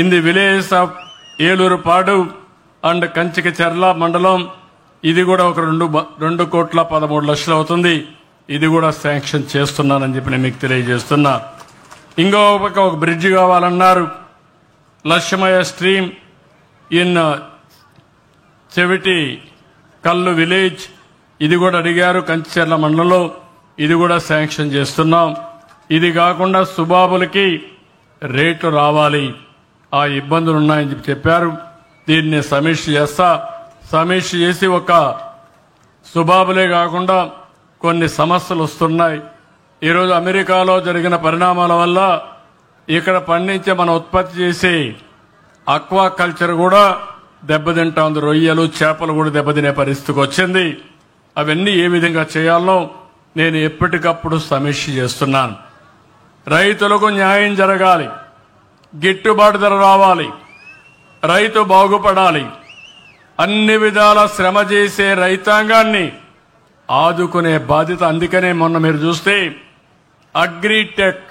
in the village of Elurupadu and Kanchikacherla మండలం, ఇది కూడా ఒక 2,13,00,000 అవుతుంది. ఇది కూడా శాంక్షన్ చేస్తున్నానని చెప్పి నేను మీకు తెలియజేస్తున్నా. ఇంకో ఒక బ్రిడ్జ్ కావాలన్నారు, లక్ష్మయ్య స్ట్రీమ్ ఇన్ చెవిటి కల్లు విలేజ్ ఇది కూడా అడిగారు. కంచిచర్ల మండలంలో ఇది కూడా శాంక్షన్ చేస్తున్నాం. ఇది కాకుండా సుబాబులకి రేట్లు రావాలి, ఆ ఇబ్బందులు ఉన్నాయని చెప్పారు. దీన్ని సమీక్ష చేస్తా. సమీక్ష చేసి ఒక సుబాబులే కాకుండా కొన్ని సమస్యలు వస్తున్నాయి. ఈరోజు అమెరికాలో జరిగిన పరిణామాల వల్ల ఇక్కడ పండించే మనం ఉత్పత్తి చేసే అక్వా కల్చర్ కూడా దెబ్బతింటా ఉంది. రొయ్యలు చేపలు కూడా దెబ్బతినే పరిస్థితికి వచ్చింది. అవన్నీ ఏ విధంగా చేయాలో నేను ఎప్పటికప్పుడు సమీక్ష చేస్తున్నాను. రైతులకు న్యాయం జరగాలి, గిట్టుబాటు ధర రావాలి, రైతు బాగుపడాలి. అన్ని విధాల శ్రమ చేసే రైతాంగాన్ని ఆదుకునే బాధ్యత. అందుకనే మొన్న మీరు చూస్తే అగ్రిటెక్,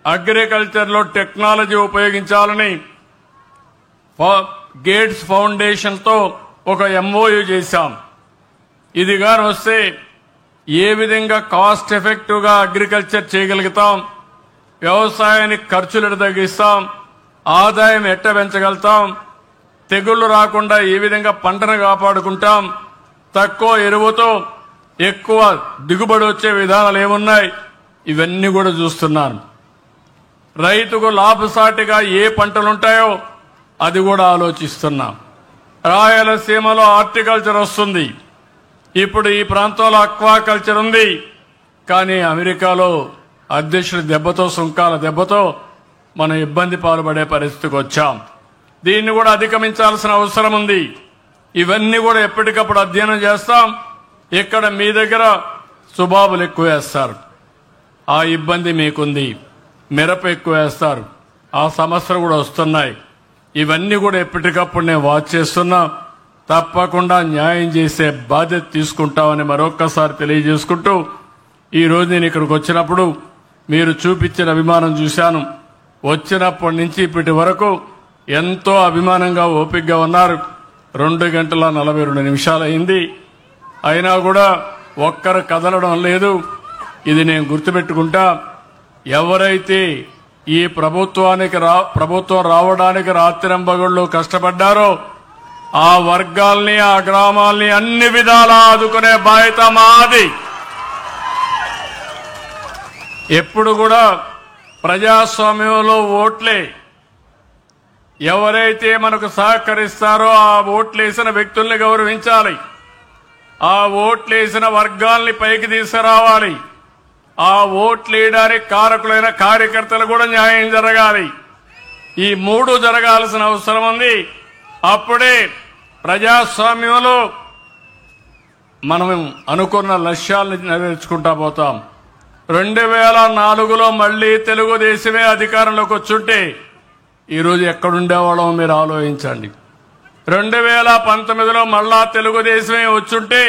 అగ్రికల్చర్లో టెక్నాలజీ ఉపయోగించాలని గేట్స్ ఫౌండేషన్తో ఒక ఎంఓయూ చేశాం. ఇది గాని వస్తే ఏ విధంగా కాస్ట్ ఎఫెక్టివ్గా అగ్రికల్చర్ చేయగలుగుతాం, వ్యవసాయానికి ఖర్చులు ఎట్ట తగ్గిస్తాం, ఆదాయం ఎట్ట పెంచగలుగుతాం, తెగుళ్లు రాకుండా ఏ విధంగా పంటను కాపాడుకుంటాం, తక్కువ ఎరువుతో ఎక్కువ దిగుబడి వచ్చే విధానాలు ఏమున్నాయి, ఇవన్నీ కూడా చూస్తున్నాను. రైతుకు లాభసాటిగా ఏ పంటలుంటాయో అది కూడా ఆలోచిస్తున్నాం. రాయలసీమలో హార్టికల్చర్ వస్తుంది, ఇప్పుడు ఈ ప్రాంతంలో అక్వాకల్చర్ ఉంది. కానీ అమెరికాలో అధ్యక్షుడి దెబ్బతో, సుంకాల దెబ్బతో మనం ఇబ్బంది పాల్పడే పరిస్థితికి వచ్చాం. దీన్ని కూడా అధిగమించాల్సిన అవసరం ఉంది. ఇవన్నీ కూడా ఎప్పటికప్పుడు అధ్యయనం చేస్తాం. ఇక్కడ మీ దగ్గర సుబాబులు ఎక్కువ వేస్తారు, ఆ ఇబ్బంది మీకుంది. మిరప ఎక్కువ వేస్తారు, ఆ సమస్యలు కూడా వస్తున్నాయి. ఇవన్నీ కూడా ఎప్పటికప్పుడు నేను వాచ్ చేస్తున్నా. తప్పకుండా న్యాయం చేసే బాధ్యత తీసుకుంటామని మరొక్కసారి తెలియజేసుకుంటూ, ఈరోజు నేను ఇక్కడికి వచ్చినప్పుడు మీరు చూపించిన అభిమానం చూశాను. వచ్చినప్పటి నుంచి ఇప్పటి వరకు ఎంతో అభిమానంగా ఓపికగా ఉన్నారు. 2 గంటల 42 నిమిషాలు అయింది, అయినా కూడా ఒక్కరు కదలడం లేదు. ఇది నేను గుర్తుపెట్టుకుంటా. ఎవరైతే ఈ ప్రభుత్వం రావడానికి రాత్రింబగళ్ళు కష్టపడ్డారో ఆ వర్గాల్ని, ఆ గ్రామాల్ని అన్ని విధాలా ఆదుకునే బాధ్యత మాది. ఎప్పుడు కూడా ప్రజాస్వామ్యంలో ఓట్లే, ఎవరైతే మనకు సహకరిస్తారో ఆ ఓట్లేసిన వ్యక్తుల్ని గౌరవించాలి, ఆ ఓట్లేసిన వర్గాల్ని పైకి తీసుకురావాలి, ఆ ఓట్లేయడానికి కారకులైన కార్యకర్తలు కూడా న్యాయం జరగాలి. ఈ 3 జరగాల్సిన అవసరం ఉంది. అప్పుడే ప్రజాస్వామ్యంలో మనం అనుకున్న లక్ష్యాలను నెరవేర్చుకుంటా పోతాం. 2004లో మళ్లీ తెలుగుదేశమే అధికారంలోకి వచ్చుంటే ఈరోజు ఎక్కడుండేవాళ్ళం మీరు ఆలోచించండి. 2019లో మళ్ళా తెలుగుదేశమే వచ్చుంటే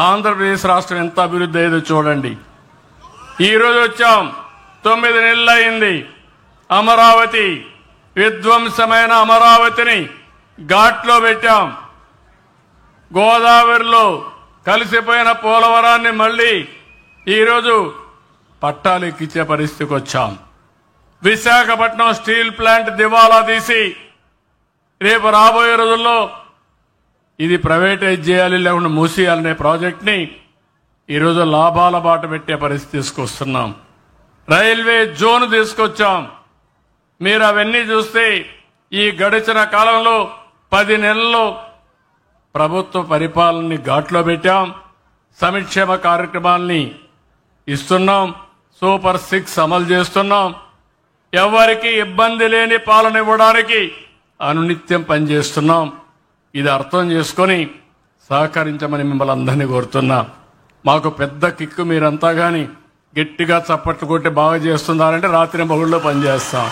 ఆంధ్రప్రదేశ్ రాష్ట్రం ఎంత అభివృద్ధి అయ్యేదో చూడండి. ఈరోజు వచ్చాం, 9 నెలలు అయింది. అమరావతి, విధ్వంసమైన అమరావతిని ఘాట్లో పెట్టాం. గోదావరిలో కలిసిపోయిన పోలవరాన్ని మళ్లీ ఈరోజు పట్టాలు ఎక్కించే పరిస్థితికి వచ్చాం. విశాఖపట్నం స్టీల్ ప్లాంట్ దివాలా తీసి రేపు రాబోయే రోజుల్లో ఇది ప్రైవేటైజ్ చేయాలి, లేకుండా మూసేయాలనే ప్రాజెక్ట్ని ఈరోజు లాభాల బాట పెట్టే పరిస్థితి తీసుకొస్తున్నాం. రైల్వే జోన్ తీసుకొచ్చాం. మీరు అవన్నీ చూస్తే ఈ గడిచిన కాలంలో 10 నెలల్లో ప్రభుత్వ పరిపాలనని ఘాట్లో పెట్టాం. సంక్షేమ కార్యక్రమాల్ని ఇస్తున్నాం. సూపర్ 6 అమలు చేస్తున్నాం. ఎవరికి ఇబ్బంది లేని పాలన ఇవ్వడానికి అనునిత్యం పనిచేస్తున్నాం. ఇది అర్థం చేసుకొని సహకరించమని మిమ్మల్ని అందరినీ కోరుతున్నా. మాకు పెద్ద కిక్కు మీరంతా కానీ గట్టిగా చప్పట్లు కొట్టి బాగా చేస్తున్నారంటే రాత్రి పగుళ్ళో పనిచేస్తాం.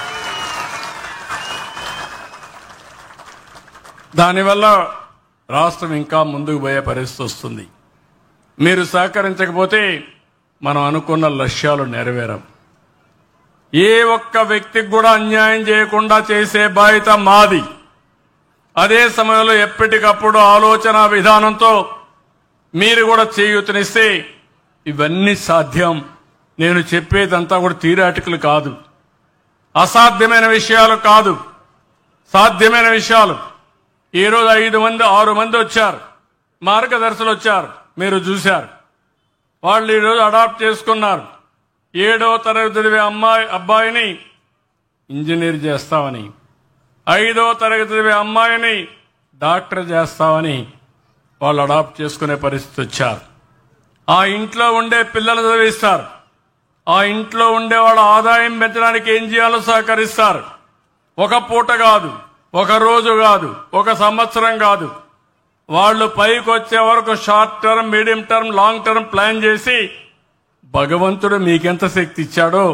దానివల్ల రాష్ట్రం ఇంకా ముందుకు పోయే పరిస్థితి వస్తుంది. మీరు సహకరించకపోతే మనం అనుకున్న లక్ష్యాలు నెరవేరం. ఏ ఒక్క వ్యక్తికి కూడా అన్యాయం చేయకుండా చేసే బాధ్యత మాది. అదే సమయంలో ఎప్పటికప్పుడు ఆలోచన విధానంతో మీరు కూడా చేయూతనిస్తే ఇవన్నీ సాధ్యం. నేను చెప్పేదంతా కూడా థియరాటికల్ కాదు, అసాధ్యమైన విషయాలు కాదు, సాధ్యమైన విషయాలు. ఈరోజు 5 మంది 6 మంది వచ్చారు. మార్గదర్శులు వచ్చారు, మీరు చూశారు. వాళ్ళు ఈరోజు అడాప్ట్ చేసుకున్నారు. 7వ తరగతి చదివే అబ్బాయిని ఇంజనీర్ చేస్తామని, 5వ తరగతి చదివే అమ్మాయిని డాక్టర్ చేస్తామని వాళ్ళు అడాప్ట్ చేసుకునే పరిస్థితి వచ్చారు. ఆ ఇంట్లో ఉండే పిల్లలు చదివిస్తారు. ఆ ఇంట్లో ఉండే వాళ్ళ ఆదాయం పెంచడానికి ఏం చేయాలో సహకరిస్తారు. ఒక పూట కాదు, ఒక రోజు కాదు, ఒక సంవత్సరం కాదు, వాళ్ళు పైకి వచ్చే వరకు short term, medium term, long term plan చేసి భగవంతుడు మీకెంత శక్తి ఇచ్చాడో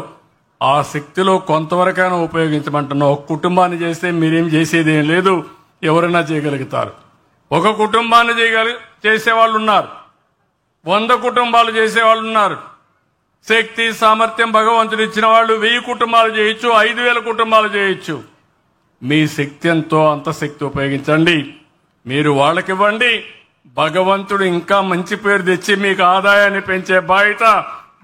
ఆ శక్తిలో కొంతవరకైనా ఉపయోగించమంటున్నా. ఒక కుటుంబాన్ని చేస్తే మీరేం చేసేది ఏం లేదు, ఎవరైనా చేయగలుగుతారు. ఒక కుటుంబాన్ని చేసేవాళ్ళు ఉన్నారు, 100 కుటుంబాలు చేసేవాళ్ళు ఉన్నారు. శక్తి సామర్థ్యం భగవంతుడు ఇచ్చిన వాళ్ళు 1000 కుటుంబాలు చేయొచ్చు, 5000 కుటుంబాలు చేయొచ్చు. మీ శక్తి ఎంతో అంత శక్తి ఉపయోగించండి. మీరు వాళ్ళకివ్వండి. భగవంతుడు ఇంకా మంచి పేరు తెచ్చి మీకు ఆదాయాన్ని పెంచే బాధ్యత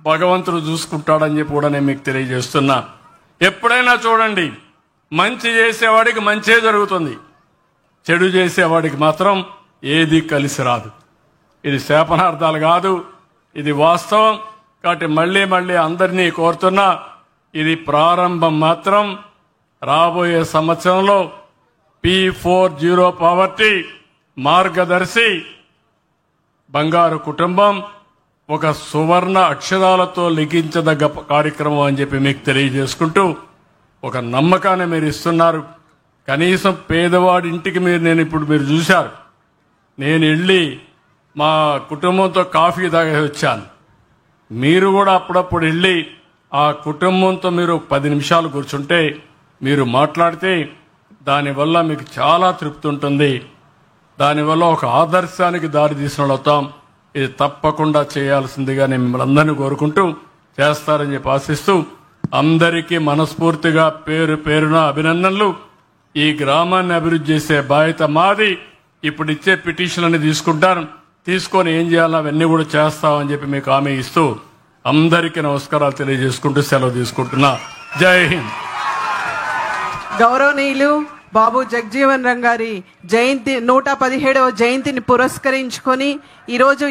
భగవంతుడు చూసుకుంటాడని చెప్పి కూడా నేను మీకు తెలియజేస్తున్నా. ఎప్పుడైనా చూడండి, మంచి చేసేవాడికి మంచే జరుగుతుంది, చెడు చేసేవాడికి మాత్రం ఏది కలిసి రాదు. ఇది శాపనార్థాలు కాదు, ఇది వాస్తవం. కాబట్టి మళ్ళీ అందరినీ కోరుతున్నా, ఇది ప్రారంభం మాత్రం. రాబోయే సంవత్సరంలో P40 పావర్టీ, మార్గదర్శి, బంగారు కుటుంబం ఒక సువర్ణ అక్షరాలతో లిఖించదగ్గ కార్యక్రమం అని చెప్పి మీకు తెలియజేసుకుంటూ, ఒక నమ్మకాన్ని మీరు ఇస్తున్నారు. కనీసం పేదవాడి ఇంటికి మీరు చూశారు. నేను వెళ్ళి మా కుటుంబంతో కాఫీ తాగి వచ్చాను. మీరు కూడా అప్పుడప్పుడు వెళ్ళి ఆ కుటుంబంతో మీరు 10 నిమిషాలు కూర్చుంటే, మీరు మాట్లాడితే దానివల్ల మీకు చాలా తృప్తి ఉంటుంది. దానివల్ల ఒక ఆదర్శానికి దారి తీసిన అవుతాం. ఇది తప్పకుండా చేయాల్సిందిగా నేను మిమ్మల్ని అందరినీ కోరుకుంటూ, చేస్తారని చెప్పి ఆశిస్తూ, అందరికీ మనస్ఫూర్తిగా పేరు పేరున అభినందనలు. ఈ గ్రామాన్ని అభివృద్ధి చేసే బాధ్యత మాది. ఇప్పుడు ఇచ్చే పిటిషన్లని తీసుకొని ఏం చేయాలో అవన్నీ కూడా చేస్తామని చెప్పి మీకు హామీ ఇస్తూ అందరికీ నమస్కారాలు తెలియజేసుకుంటూ సెలవు తీసుకుంటున్నా. జై హింద్. గౌరవనీయులు బాబు జగజీవన్ రామ్ గారి జయంతి 117వ జయంతిని పురస్కరించుకొని ఈరోజు